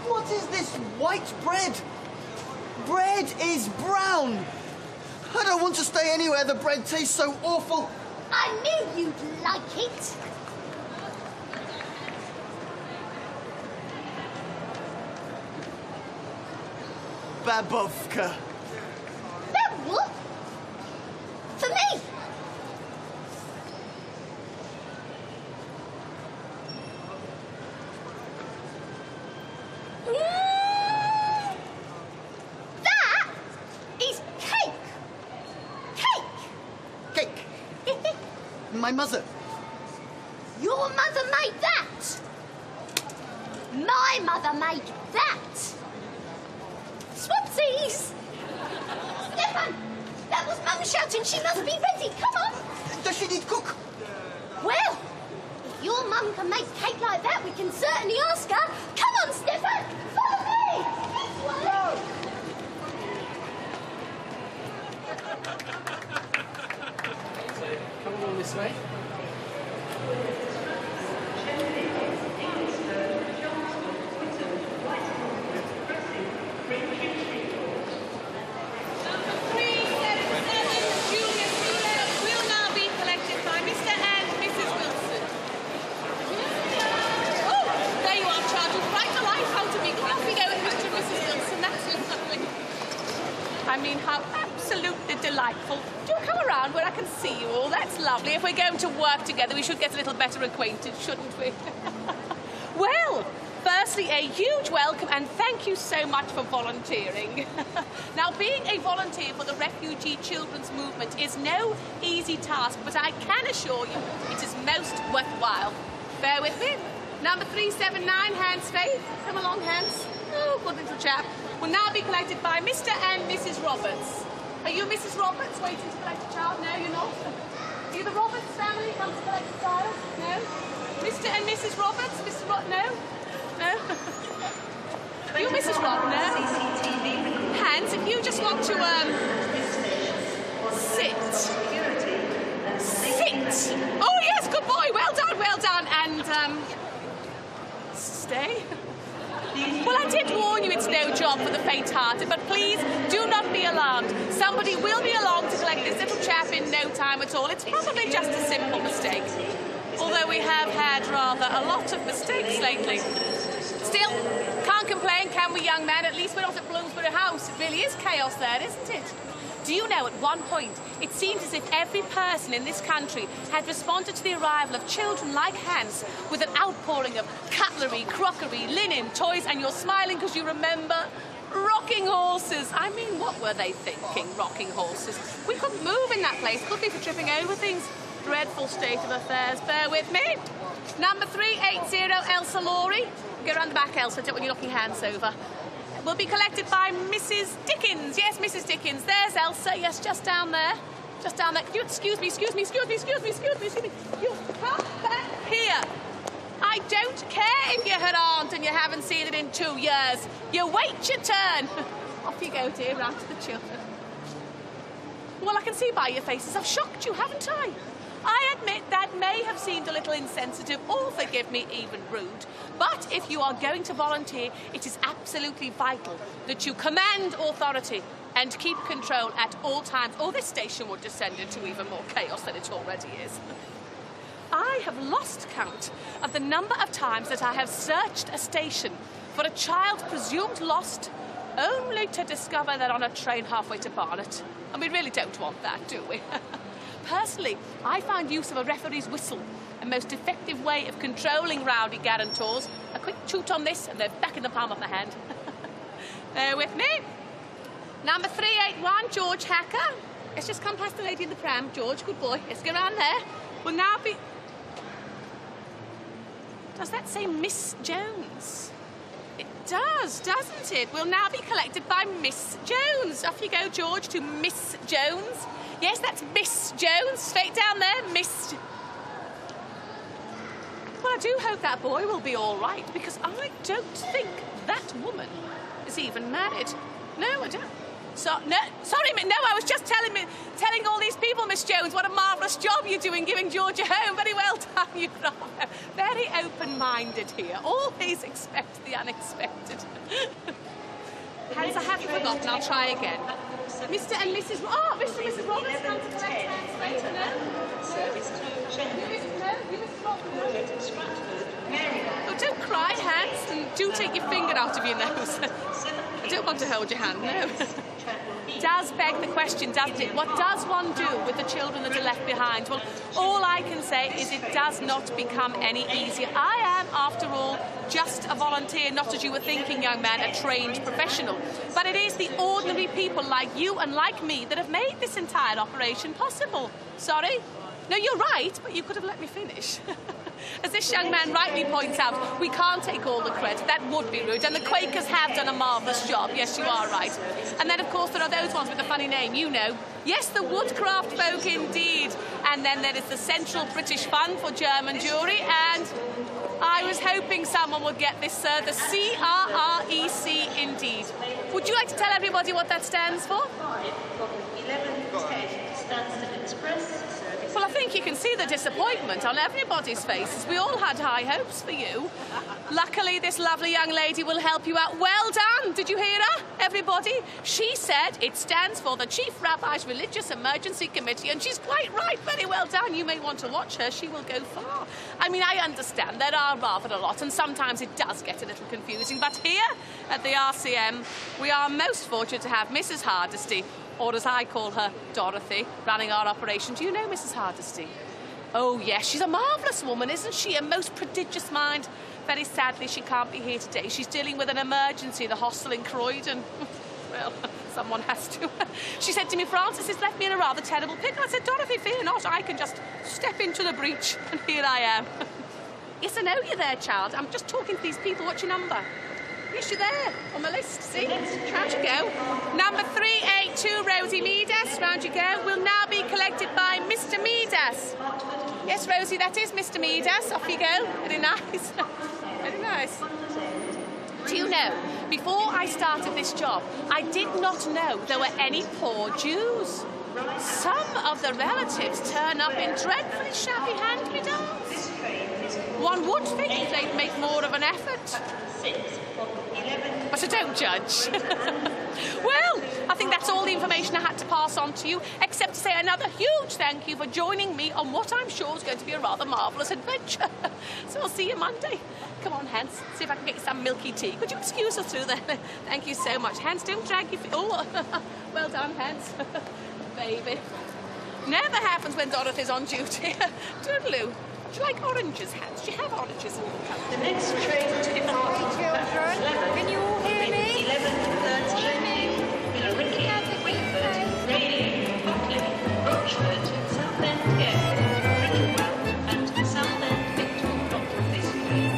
S8: What is this white bread? Bread is brown. I don't want to stay anywhere the bread tastes so awful.
S9: I knew you'd like it.
S8: Babovka.
S9: That what? For me? That is cake. Cake.
S8: Cake. My mother.
S9: Your mother made that. My mother made that. Swapsies! Stefan! That was Mum shouting she must be ready. Come on!
S8: Does she need cook?
S9: Well, if your mum can make cake like that, we can certainly ask her. Come on, Stefan! Follow me! This way!
S10: Come along this way.
S1: I mean, how absolutely delightful. Do come around where I can see you all. That's lovely. If we're going to work together, we should get a little better acquainted, shouldn't we? Well, firstly, a huge welcome and thank you so much for volunteering. Now, being a volunteer for the refugee children's movement is no easy task, but I can assure you it is most worthwhile. Bear with me. Number 379, Hans Faith. Come along, Hans. Oh, good little chap. Will now be collected by Mr. and Mrs. Roberts. Are you Mrs. Roberts waiting to collect a child? No, you're not. Are you the Roberts family come to collect a child? No. Mr. and Mrs. Roberts? Mr. No? No? Are you Mrs. Roberts? No? Hans, if you just want to, sit. Sit! Oh, yes, good boy. Well done, well done. And, stay. Well, I did warn you it's no job for the faint-hearted, but please do not be alarmed. Somebody will be along to collect this little chap in no time at all. It's probably just a simple mistake. Although we have had rather a lot of mistakes lately. Still, can't complain, can we, young man? At least we're not at Bloomsbury House. It really is chaos there, isn't it? Do you know, at one point, it seemed as if every person in this country had responded to the arrival of children like Hans with an outpouring of cutlery, crockery, linen, toys, and you're smiling because you remember rocking horses. I mean, what were they thinking, rocking horses? We couldn't move in that place, could we, for tripping over things? Dreadful state of affairs. Bear with me. Number 380, Elsa Laurie. Go around the back, Elsa, don't want you knocking Hans over. Will be collected by Mrs. Dickens. Yes, Mrs. Dickens. There's Elsa. Yes, just down there. Just down there. Can you excuse me? You come back here. I don't care if you're her aunt and you haven't seen it in 2 years. You wait your turn. Off you go, dear, round to the children. Well, I can see by your faces I've shocked you, haven't I? I admit that may have seemed a little insensitive or, forgive me, even rude. But if you are going to volunteer, it is absolutely vital that you command authority and keep control at all times, or this station will descend into even more chaos than it already is. I have lost count of the number of times that I have searched a station for a child presumed lost, only to discover they're on a train halfway to Barnet. And we really don't want that, do we? Personally, I find use of a referee's whistle a most effective way of controlling rowdy guarantors. A quick toot on this and they're back in the palm of my hand. Bear with me. Number 381, George Hacker. Let's just come past the lady in the pram. George, good boy. Let's go around there. Will now be... Does that say Miss Jones? does, doesn't it? Will now be collected by Miss Jones. Off you go, George, to Miss Jones. Yes, that's Miss Jones. Straight down there, Miss... Well, I do hope that boy will be all right, because I don't think that woman is even married. No, I don't. Sorry, no, I was just telling all these people, Miss Jones, what a marvellous job you're doing giving George a home. Very well done, you know. Very open-minded here. Always expect the unexpected. Hans, I haven't forgotten. I'll try again. Mr. and Mrs. Oh, Mr. and Mrs. Roberts, come to collect translator, no?
S12: Service to
S1: You, Mrs. Roberts. Oh, don't cry, Hans, and do take your finger out of your nose. I don't want to hold your hand, no. Does beg the question, doesn't it? What does one do with the children that are left behind? Well, all I can say is it does not become any easier. I am, after all, just a volunteer, not as you were thinking, young man, a trained professional. But it is the ordinary people like you and like me that have made this entire operation possible. Sorry? No, you're right, but you could have let me finish. As this young man rightly points out, we can't take all the credit. That would be rude. And the Quakers have done a marvellous job. Yes, you are right. And then, of course, there are those ones with the funny name, you know. Yes, the Woodcraft folk indeed. And then there is the Central British Fund for German Jewry. And I was hoping someone would get this, sir, the CRREC indeed. Would you like to tell everybody what that stands for?
S12: 1110 Stansted Express.
S1: Well, I think you can see the disappointment on everybody's faces. We all had high hopes for you. Luckily, this lovely young lady will help you out. Well done! Did you hear her, everybody? She said it stands for the Chief Rabbi's Religious Emergency Committee, and she's quite right. Very well done. You may want to watch her. She will go far. I mean, I understand there are rather a lot, and sometimes it does get a little confusing. But here at the RCM, we are most fortunate to have Mrs. Hardesty, or as I call her, Dorothy, running our operation. Do you know Mrs. Hardesty? Oh, yes, she's a marvellous woman, isn't she? A most prodigious mind. Very sadly, she can't be here today. She's dealing with an emergency, the hostel in Croydon. Well, someone has to. She said to me, Francis has left me in a rather terrible pickle. I said, Dorothy, fear not, I can just step into the breach, and here I am. Yes, I know you're there, child. I'm just talking to these people. What's your number? Yes, you're there, on the list, see? Round you go. Number 382, Rosie Midas, round you go. Will now be collected by Mr. Midas. Yes, Rosie, that is Mr. Midas. Off you go. Very nice. Very nice. Do you know, before I started this job, I did not know there were any poor Jews. Some of the relatives turn up in dreadfully shabby hand-me-downs. One would think they'd make more of an effort. But I don't judge. Well, I think that's all the information I had to pass on to you, except to say another huge thank you for joining me on what I'm sure is going to be a rather marvellous adventure. So I'll see you Monday. Come on, Hans, see if I can get you some milky tea. Could you excuse us through there? Thank you so much. Hans, don't drag your feet. Oh, well done, Hans. Baby. Never happens when Dorothy's on duty. Toodaloo. Do you like oranges, Hans? Do you have oranges in your cup?
S12: The next train to depart.
S9: Can you all hear me?
S12: 11:30. Billericay, Wickford, Reading, Buckley, Rochford, Southend Airport, Brickwell, and Southend Victor drop from this train.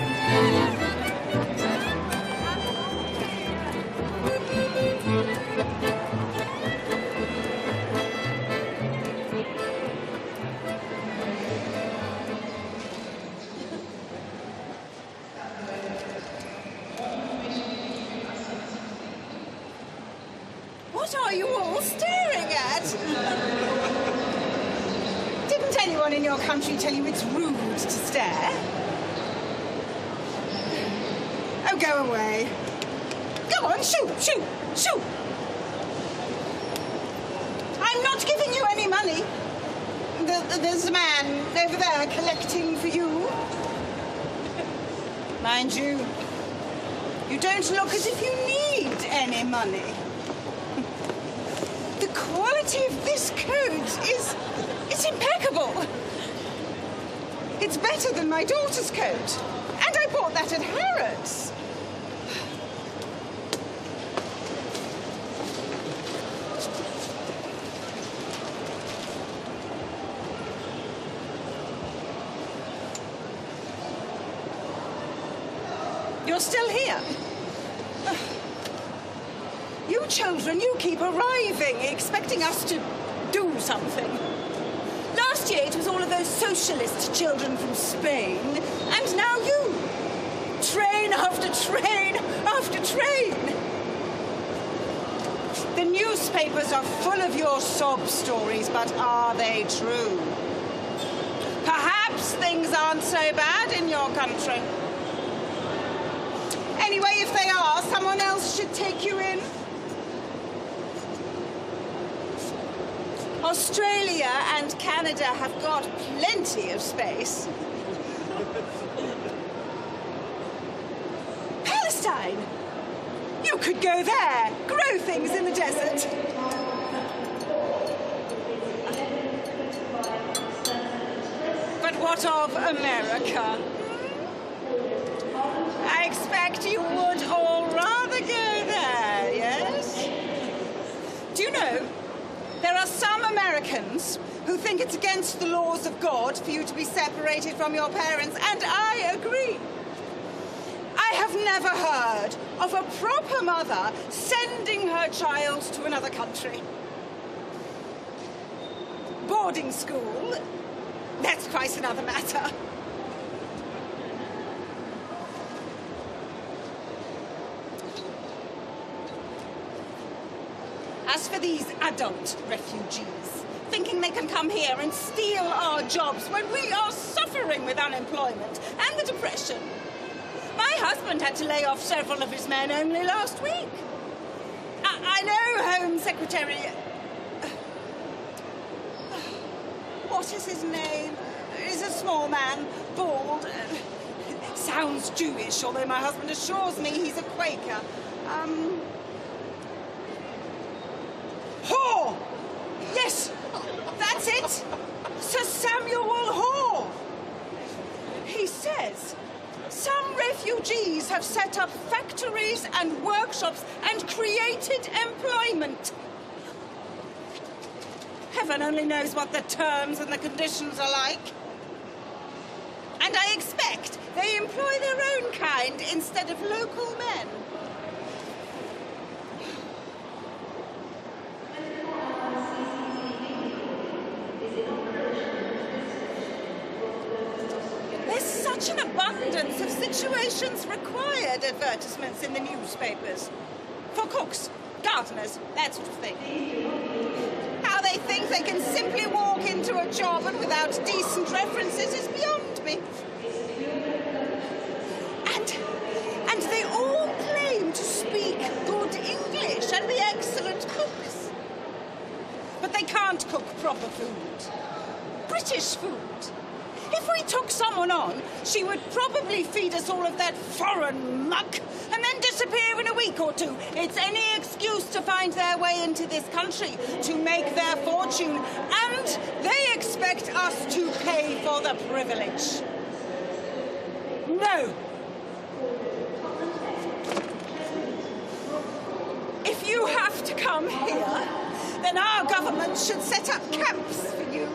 S4: What are you all staring at? Didn't anyone in your country tell you it's rude to stare? Oh, go away. Go on, shoot, shoot, shoot. I'm not giving you any money. There's a man over there collecting for you. Mind you, you don't look as if you need any money. The quality of this coat is impeccable. It's better than my daughter's coat. And I bought that at Harrods. You're still here? You children, you keep arriving, expecting us to do something. Last year it was all of those socialist children from Spain, and now you. Train after train after train. The newspapers are full of your sob stories, but are they true? Perhaps things aren't so bad in your country. Anyway, if they are, someone else should take you in. Australia and Canada have got plenty of space. Palestine! You could go there, grow things in the desert. But what of America? I expect you would all rather go there, yes? Do you know, there are some Americans who think it's against the laws of God for you to be separated from your parents, and I agree. I have never heard of a proper mother sending her child to another country. Boarding school, that's quite another matter. As for these adult refugees, thinking they can come here and steal our jobs when we are suffering with unemployment and the depression. My husband had to lay off several of his men only last week. I know Home Secretary... What is his name? He's a small man, bald. Sounds Jewish, although my husband assures me he's a Quaker. Hoare! Yes, that's it. Sir Samuel Hoare. He says some refugees have set up factories and workshops and created employment. Heaven only knows what the terms and the conditions are like. And I expect they employ their own kind instead of local men. There's such an abundance of situations required advertisements in the newspapers. For cooks, gardeners, that sort of thing. How they think they can simply walk into a job and without decent references is beyond me. And they all claim to speak good English and be excellent cooks. But they can't cook proper food. British food. If we took someone on, she would probably feed us all of that foreign muck and then disappear in a week or two. It's any excuse to find their way into this country, to make their fortune, and they expect us to pay for the privilege. No. If you have to come here, then our government should set up camps for you.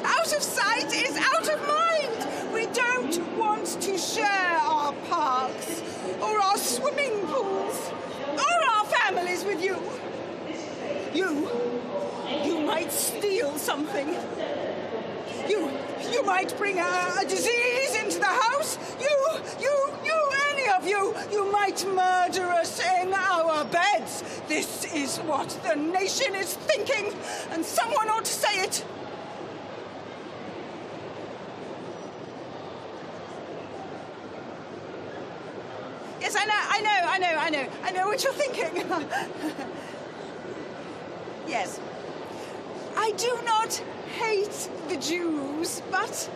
S4: Out of sight is out of mind. We don't want to share our parks, or our swimming pools, or our families with you. You might steal something. You might bring a disease into the house. Any of you might murder us in our beds. This is what the nation is thinking, and someone ought to say it. Yes, I know what you're thinking. Yes. I do not hate the Jews, but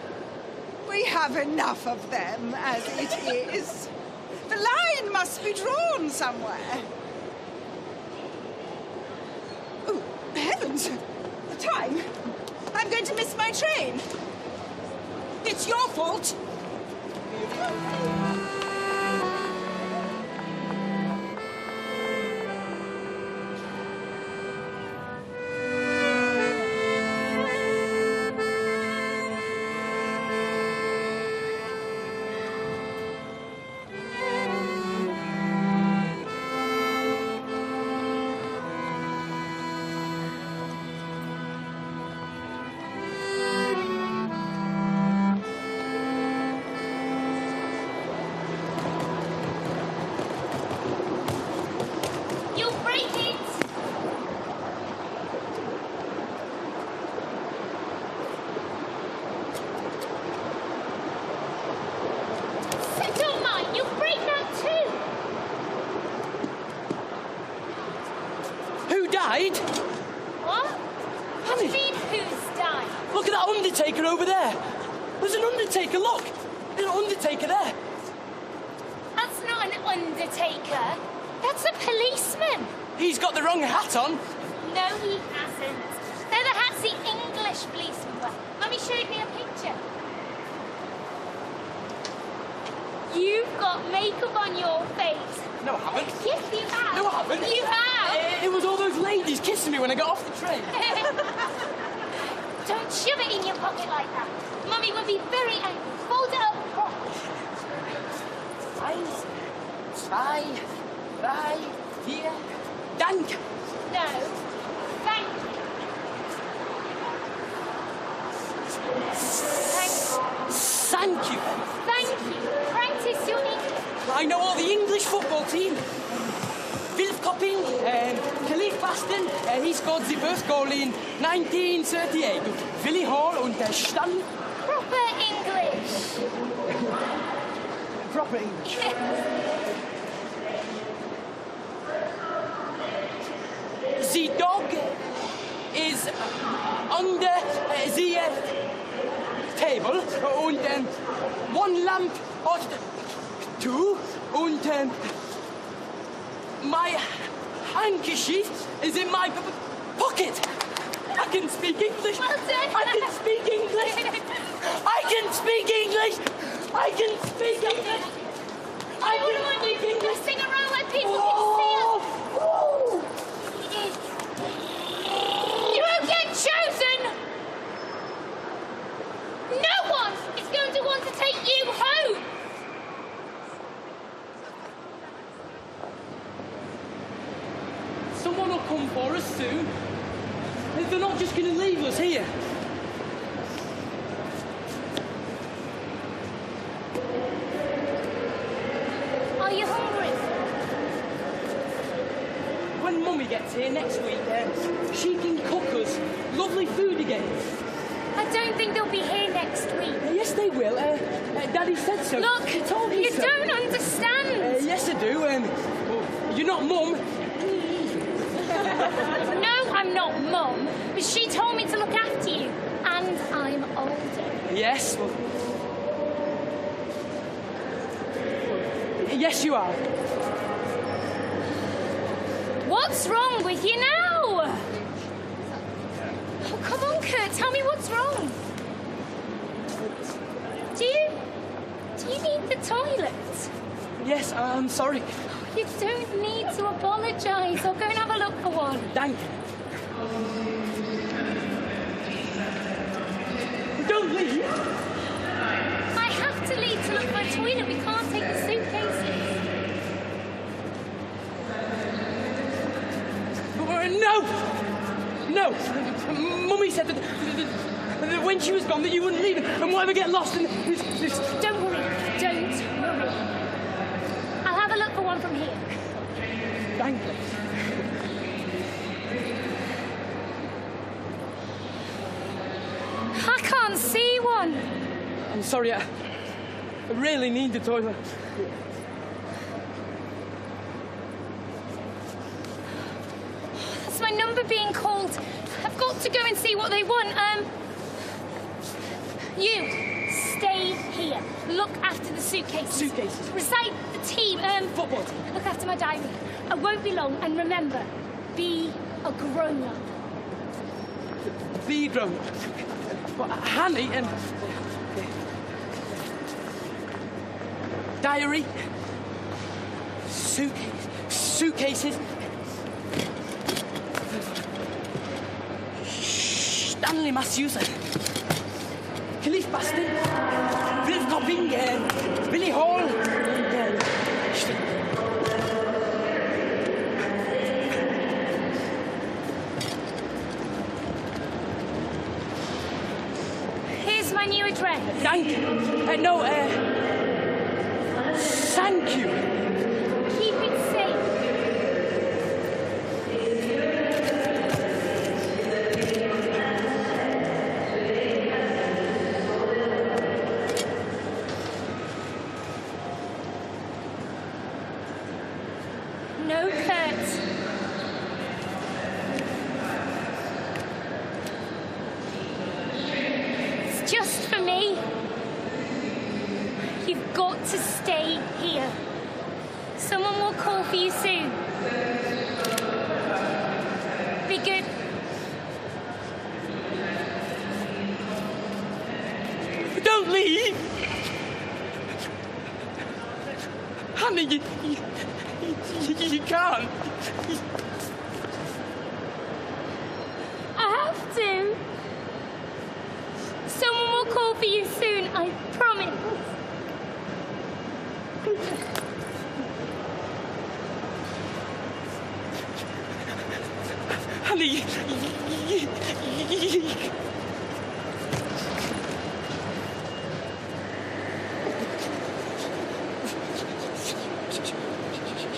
S4: we have enough of them as it is. The line must be drawn somewhere. Oh, heavens! The time. I'm going to miss my train. It's your fault.
S10: undertaker over there. There's an undertaker, look. There's an undertaker there.
S7: That's not an undertaker. That's a policeman.
S10: He's got the wrong hat on.
S7: No, he hasn't. They're the hats the English policemen wear. Mummy showed me a picture. You've got makeup on your face.
S10: No, I haven't.
S7: Yes, you have.
S10: No, I haven't.
S7: You have.
S10: It was all those ladies kissing me when I got off the train.
S7: Don't shove it in your pocket like that. Mummy will be very angry. Fold it up properly.
S10: 1, 2, 3, 4. Danke.
S7: No. Thank you.
S10: Thank you.
S7: Thank you. Practice your English.
S10: I know all the English football team. Philip Copping, Khalif Baston, he scored the first goal in 1938. Willie Hall und Stan.
S7: Proper English.
S10: Proper English. The dog is under the table und one lamp or two und my handkerchief is in my pocket. I can speak English.
S7: Well done.
S10: I can speak English. I can speak English. I can speak English. I can speak English.
S7: Sing around like people can see us. You won't get chosen. No one is going to want to take you home.
S10: Someone will come for us soon. They're not just going to leave us here.
S7: Are you hungry?
S10: When Mummy gets here next week, she can cook us lovely food again.
S7: I don't think they'll be here next week.
S10: Yes, they will. Daddy said so.
S7: Look,
S10: he told me
S7: you
S10: so.
S7: don't understand.
S10: Yes, I do. Well, you're not Mum.
S7: No, I'm not Mum, but she told me to look after you, and I'm older.
S10: Yes. Well, yes, you are.
S7: What's wrong with you now? Oh, come on, Kurt, tell me what's wrong. Do you need the toilet?
S10: Yes, I'm sorry.
S7: You don't need to apologise. I'll go and have a look for one.
S10: Thank you. Don't leave.
S7: I have to leave to look for a toilet. We can't take the suitcases.
S10: No! No! Mummy said that when she was gone that you wouldn't leave it and we'll ever get lost in this...
S7: Don't worry. Don't worry. I'll have a look for one from here.
S10: Thank you.
S7: I can't see one.
S10: I'm sorry, I really need the toilet.
S7: That's my number being called. I've got to go and see what they want. You, stay here. Look after the suitcases.
S10: Suitcases?
S7: Recite the team.
S10: Football team.
S7: Look after my diary. I won't be long, and remember, be a grown-up.
S10: Be grown up. Well, Hanny and... diary. Suitcases. Stanley Matthews. Khalif Baston. Philip Copping. Willie Hall.
S7: Here's my new address.
S10: Thank you. No, thank you.
S7: Keep it safe. No, Kurt. just for me. You've got to stay here. Someone will call for you soon. Be good.
S10: Don't leave! Honey, you can't.
S7: I have to. Someone will call for you soon, I promise.
S10: Honey,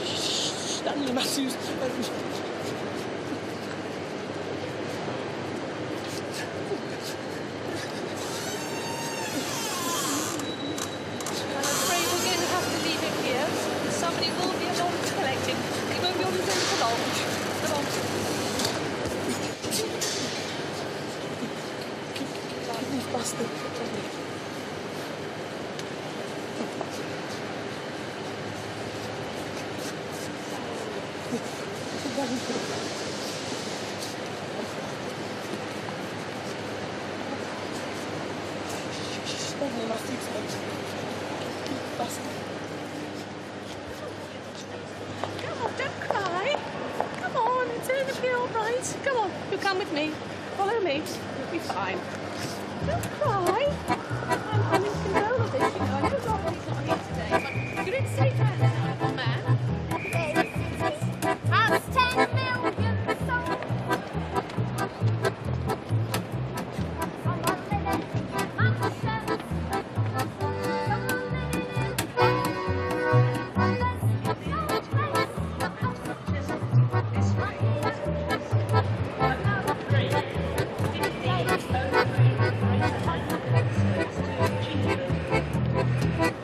S10: Stanley Matthews.
S1: I'm afraid we're going to have to leave it here. Somebody will be along collecting. It won't be on his own for long. Come on.
S10: These bastards. Stanley Matthews. Bastard.
S1: Come on, don't cry. Come on, it's going to be all right. Come on, you come with me. Follow me. You'll be fine. Don't cry. I'm in control of this, you know. I know Dorothy's not here today, but you're in safe hands now, little man.
S5: Has 10 million souls. Someone living in mansions. Someone living in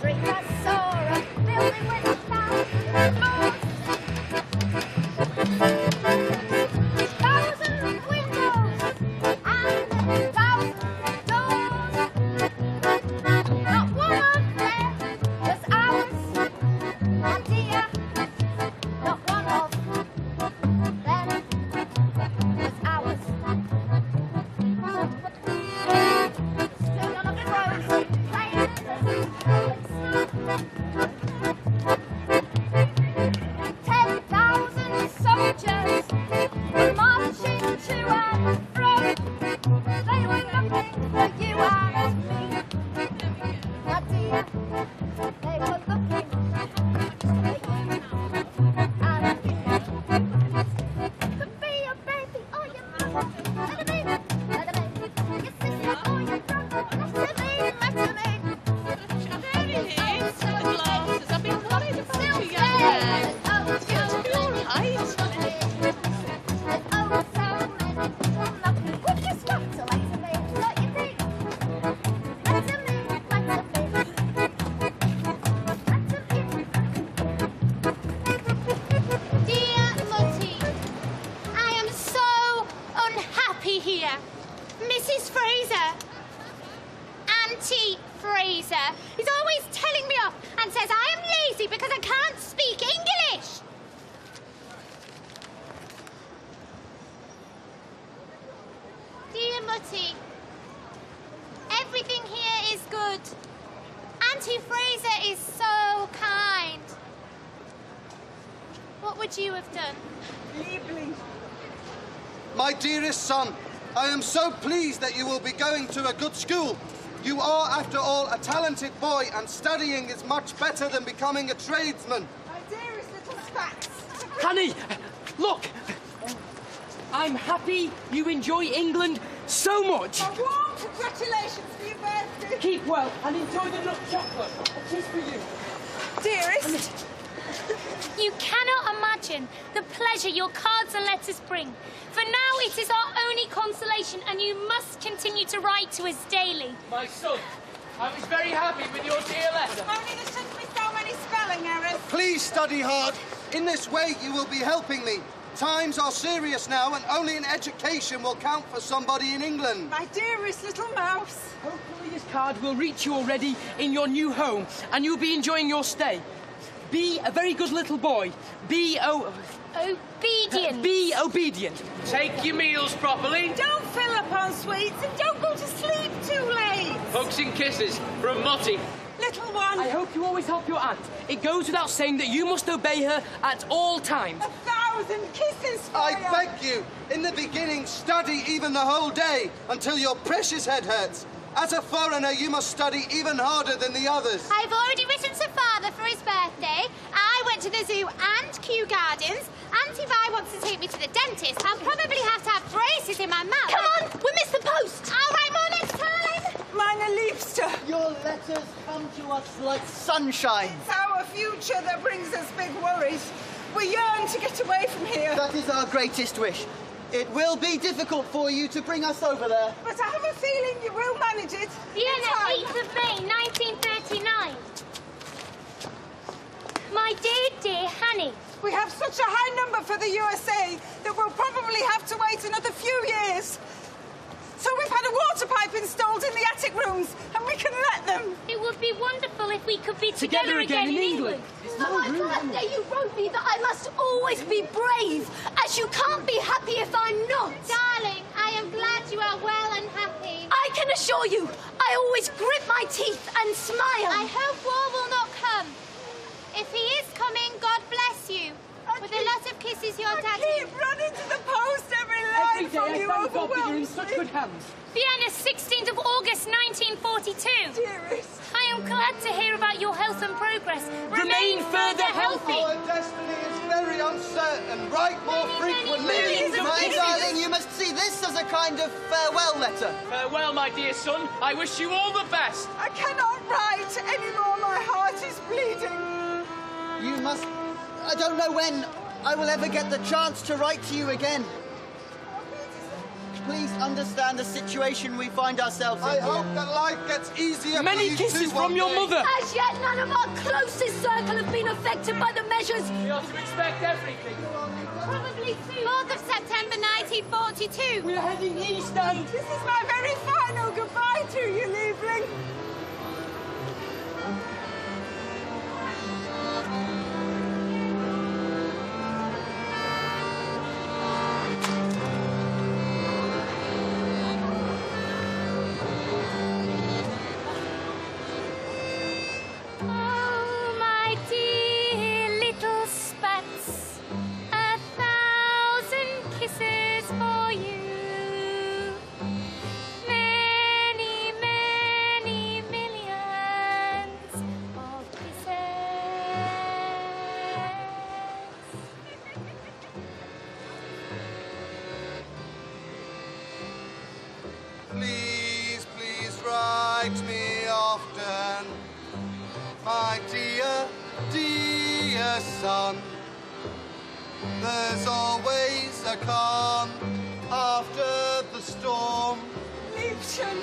S5: Drink that soda, building with floors. Thousand windows and thousand doors. Not one of them was ours, my dear. Not one of them was ours. Stood on a frozen plain as 10,000 soldiers were marching to and fro. They were looking for you and me, my dear. They were looking for you and me. Could be your baby or your mother, let it be, your sister or your brother, let it be.
S1: It's the glasses. I've been worried about you, young man. You'll be all right.
S7: Dear Lottie, I am so unhappy here. Mrs. Fraser, Auntie Fraser, is always telling me off and says I am lazy because I can't speak English. Dear Mutty, everything here is good. Auntie Fraser is so kind. What would you have done?
S4: Liebling.
S3: My dearest son, I am so pleased that you will be going to a good school. You are, after all, a talented boy, and studying is much better than becoming a tradesman.
S4: My dearest little spats.
S10: Honey, look. I'm happy you enjoy England so much.
S4: A warm congratulations for your birthday.
S10: Keep well and enjoy the nut chocolate. A kiss for you.
S4: Dearest.
S7: You cannot imagine the pleasure your cards and letters bring. For now, it is our only consolation, and you must continue to write to us daily.
S6: My son, I was very happy with your dear letter.
S4: Only there shouldn't be so many spelling errors.
S3: Please study hard. In this way, you will be helping me. Times are serious now, and only an education will count for somebody in England.
S4: My dearest little mouse.
S10: Hopefully card will reach you already in your new home, and you'll be enjoying your stay. Be a very good little boy.
S9: Obedient.
S10: Be obedient.
S6: Take your meals properly.
S4: Don't fill up on sweets and don't go to sleep too late.
S6: Hugs and kisses from Motty.
S4: Little one.
S10: I hope you always help your aunt. It goes without saying that you must obey her at all times.
S4: 1,000 kisses for
S3: I
S4: you.
S3: beg you, in the beginning, study even the whole day until your precious head hurts. As a foreigner, you must study even harder than the others.
S7: I've already written to Father for his birthday. I went to the zoo and Kew Gardens. Auntie Vi wants to take me to the dentist. I'll probably have to have braces in my mouth.
S9: Come on, we missed the post.
S7: I'll write more next time.
S4: Meine Liebste.
S8: Your letters come to us like sunshine.
S4: It's our future that brings us big worries. We yearn to get away from here.
S8: That is our greatest wish. It will be difficult for you to bring us over there.
S4: But I have a feeling you will manage it.
S7: Vienna, 8th of May, 1939. My dear Hanny.
S4: We have such a high number for the USA that we'll probably have to wait another few years. So we've had a water pipe installed in the attic rooms, and we can let them.
S7: It would be wonderful if we could be together
S10: again in England.
S9: On my birthday, you wrote me that I must always be brave, as you can't be happy if I'm not.
S7: Darling, I am glad you are well and happy.
S9: I can assure you, I always grit my teeth and smile.
S7: I hope war will not come. If he is coming, God bless you. With a lot of kisses, your daddy.
S4: Keep running to the post every line
S10: Every
S4: from
S10: day
S4: you
S10: I thank God that you're in
S4: overwhelms
S10: such
S4: me.
S10: good hands.
S7: Vienna, 16th of August, 1942.
S4: Dearest.
S7: I am glad to hear about your health and progress.
S10: Remain further healthy.
S3: Our destiny is very uncertain. Write more frequently.
S8: My darling, you must see this as a kind of farewell letter.
S6: Farewell, my dear son. I wish you all the best.
S4: I cannot write anymore. My heart is bleeding.
S8: You must... I don't know when I will ever get the chance to write to you again. Please understand the situation we find ourselves in.
S3: I hope that life gets easier
S10: Many
S3: for you
S10: kisses
S3: too
S10: from
S3: one
S10: your
S3: day.
S10: mother.
S9: As yet, none of our closest circle have been affected by the measures.
S6: We ought to expect everything.
S7: Probably 4th of September, 1942.
S10: We're heading east and...
S4: This is my very final goodbye to you, Liebling.
S7: Oh, my dear little spats, 1,000 kisses for you. Many, many millions of kisses.
S3: Please, please write me often, my dear, dear son. There's always a calm after the storm.
S4: Liebchen,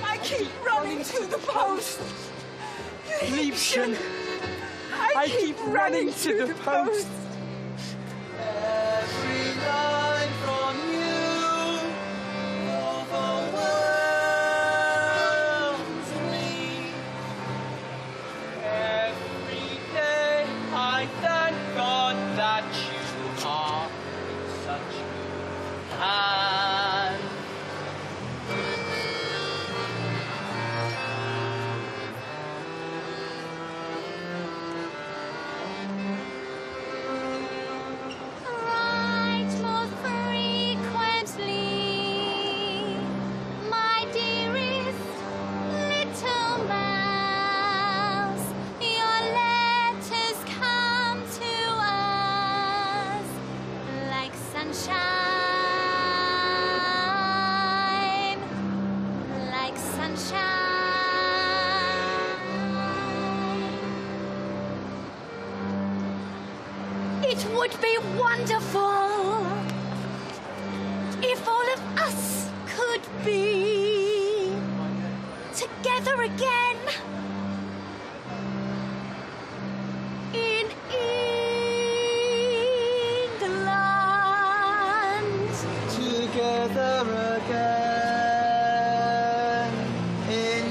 S4: I keep running to the post.
S10: Liebchen, I keep running to the post.
S8: Every line from you overwhelms me.
S6: Every day I thank God that you are in such good hands.
S7: Write more frequently, my dearest little mouse. Your letters come to us like sunshine, like sunshine.
S9: It would be wonderful if all of us could be together again in England.
S8: Together again in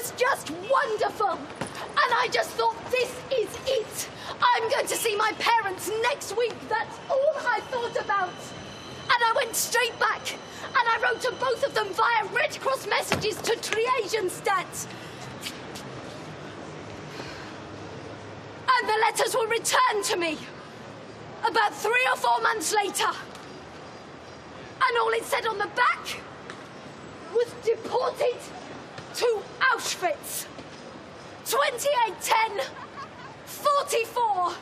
S9: was just wonderful. And I just thought, this is it. I'm going to see my parents next week. That's all I thought about. And I went straight back. And I wrote to both of them via Red Cross messages to Triagenstadt. And the letters were returned to me about 3 or 4 months later. And all it said on the back was deported to Auschwitz. 2810 44.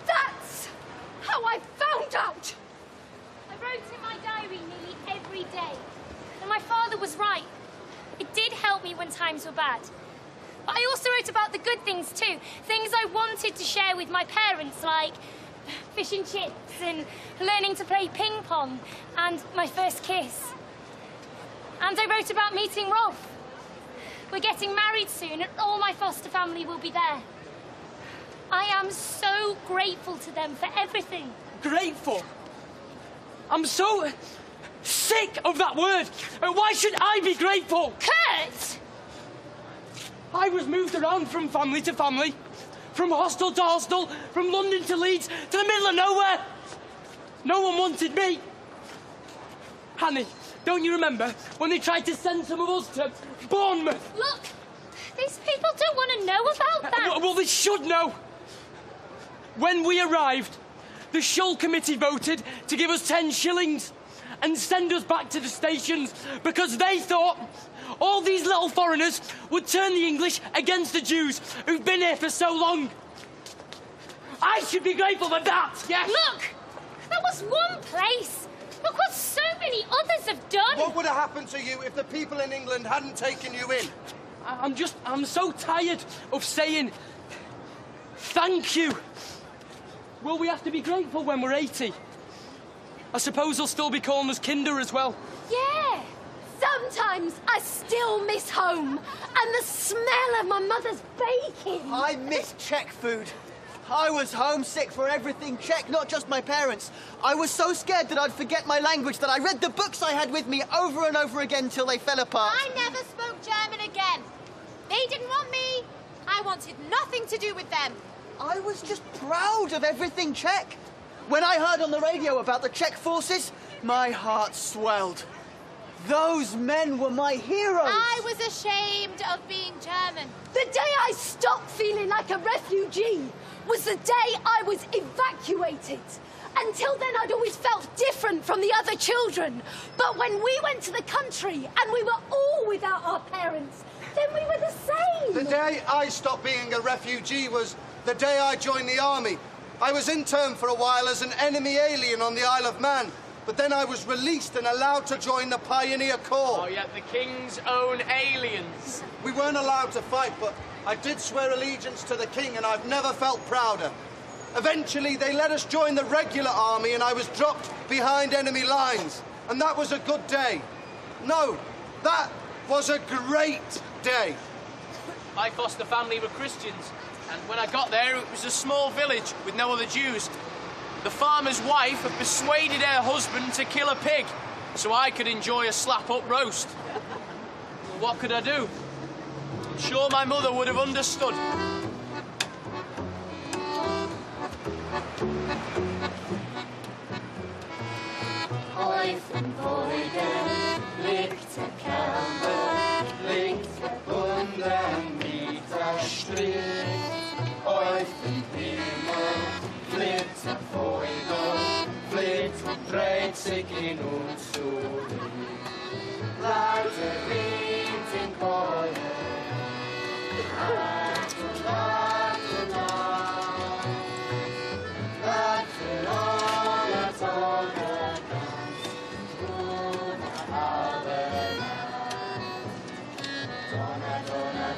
S9: That's how I found out.
S7: I wrote in my diary nearly every day. And my father was right. It did help me when times were bad. But I also wrote about the good things too. Things I wanted to share with my parents, like fish and chips and learning to play ping pong and my first kiss. And I wrote about meeting Rolf. We're getting married soon and all my foster family will be there. I am so grateful to them for everything.
S10: Grateful? I'm so sick of that word. Why should I be grateful?
S7: Kurt!
S10: I was moved around from family to family, from hostel to hostel, from London to Leeds, to the middle of nowhere. No one wanted me. Hanny, don't you remember when they tried to send some of us to Bournemouth?
S7: Look, these people don't want to know about that.
S10: Well, they should know. When we arrived, the Shull Committee voted to give us 10 shillings and send us back to the stations because they thought all these little foreigners would turn the English against the Jews who've been here for so long. I should be grateful for that, yes.
S7: Look, that was one place. Look what so many others have done.
S3: What would have happened to you if the people in England hadn't taken you in?
S10: I'm so tired of saying thank you. Will we have to be grateful when we're 80? I suppose they'll still be calling us Kinder as well.
S9: Yeah. Sometimes I still miss home and the smell of my mother's baking.
S8: I miss Czech food. I was homesick for everything Czech, not just my parents. I was so scared that I'd forget my language that I read the books I had with me over and over again till they fell apart.
S5: I never spoke German again. They didn't want me. I wanted nothing to do with them.
S8: I was just proud of everything Czech. When I heard on the radio about the Czech forces, my heart swelled. Those men were my heroes.
S5: I was ashamed of being German.
S9: The day I stopped feeling like a refugee was the day I was evacuated. Until then, I'd always felt different from the other children. But when we went to the country and we were all without our parents, then we were the same.
S3: The day I stopped being a refugee was the day I joined the army. I was interned for a while as an enemy alien on the Isle of Man, but then I was released and allowed to join the Pioneer Corps.
S6: Oh, yeah, the King's own aliens.
S3: We weren't allowed to fight, but I did swear allegiance to the King, and I've never felt prouder. Eventually, they let us join the regular army, and I was dropped behind enemy lines. And that was a good day. No, that was a great day.
S6: My foster family were Christians, and when I got there, it was a small village with no other Jews. The farmer's wife had persuaded her husband to kill a pig so I could enjoy a slap-up roast. Well, what could I do? I'm sure my mother would have understood.
S2: Dreht sich in uns zurück. Leute Wind in Keule. Leute, Leute, Leute, Leute, ganz gut aber Donna,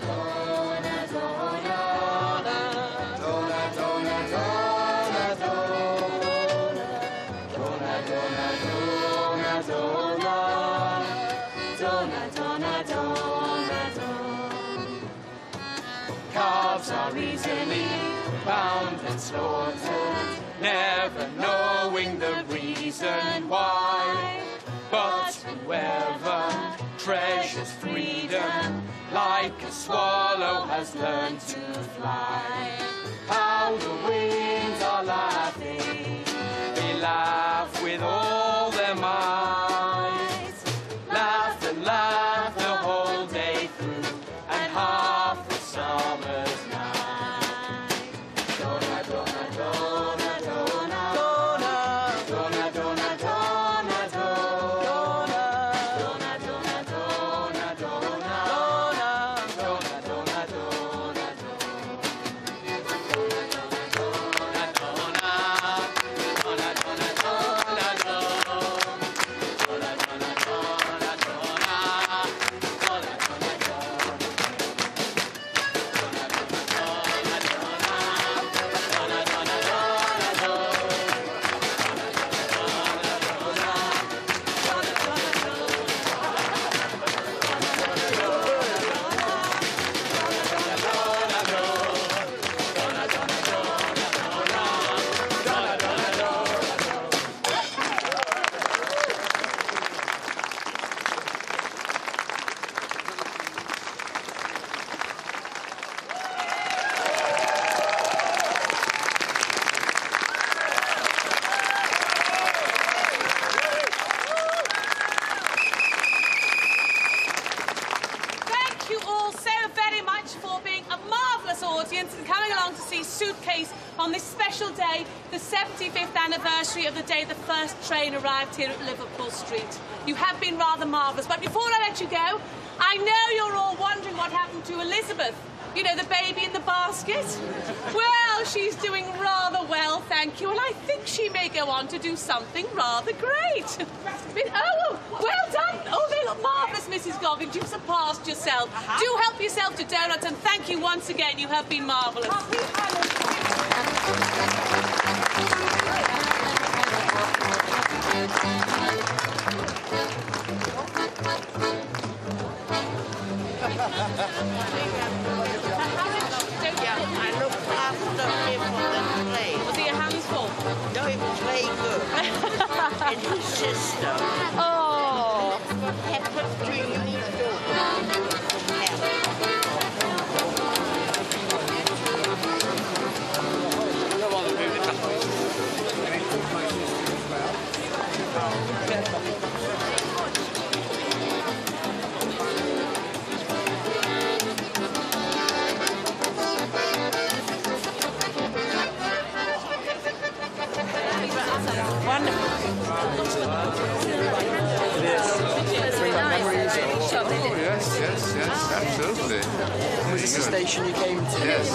S2: Donna, Donna, Donna, Donna, Donna, Calves are easily bound and slaughtered, never knowing the reason why. But whoever treasures freedom
S3: like a swallow has learned to fly. How the winds are laughing, they laugh with all their might. Laugh and laugh the whole day through, and half the summer's night. Donna, donna, donna, donna, donna, donna, donna, donna, donna, donna, donna, donna, donna, donna,
S1: Thank you all so very much for being a marvellous audience and coming along to see Suitcase on this special day, the 75th anniversary of the day the first train arrived here at Liverpool Street. You have been rather marvellous, but before I let you go, I know you're all wondering what happened to Elizabeth. You know, the baby in the basket? Well, she's doing rather well, thank you, and I think she may go on to do something rather great. Oh, well done. Oh, they look marvellous, Mrs. Goggins. You've surpassed yourself. Do help yourself to donuts, and thank you once again. You have been marvellous.
S14: I looked after him on the plane.
S1: Was he a handful?
S14: No, he was very good. And his sister.
S1: Oh.
S14: Happened to you.
S15: Yes, absolutely.
S10: Was this the station you came to?
S15: Yes,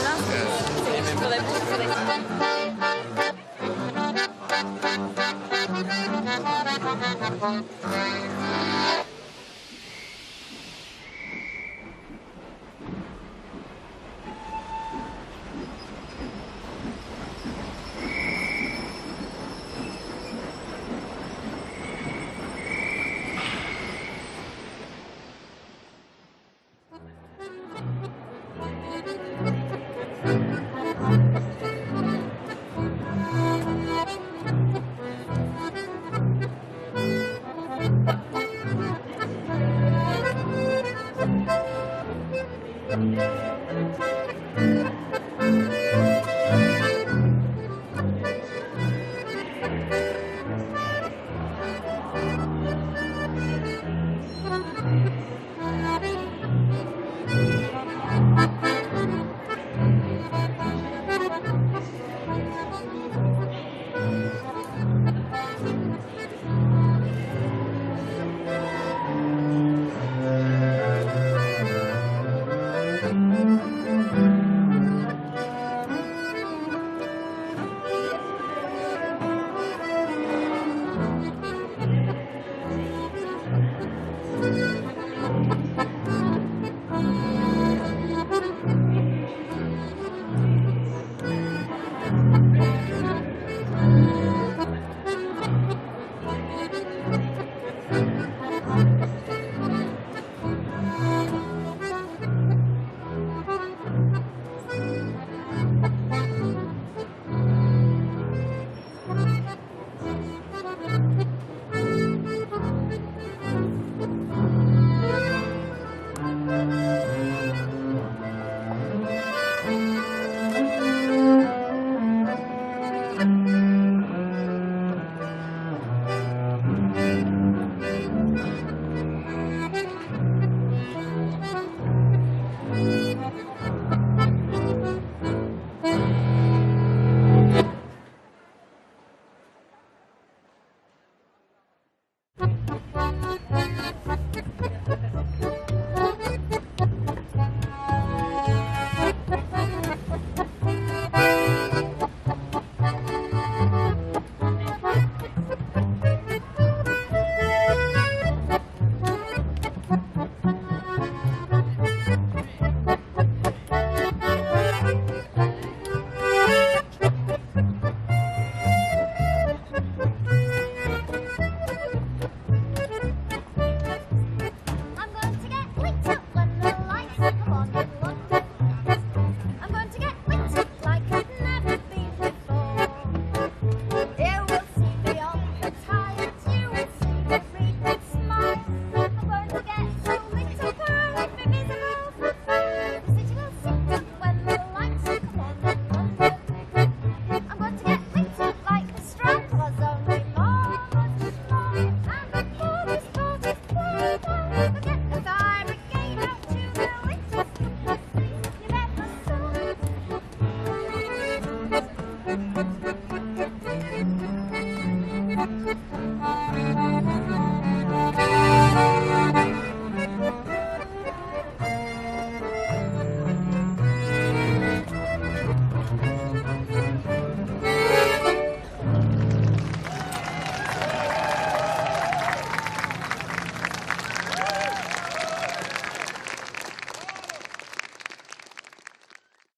S2: Lavender.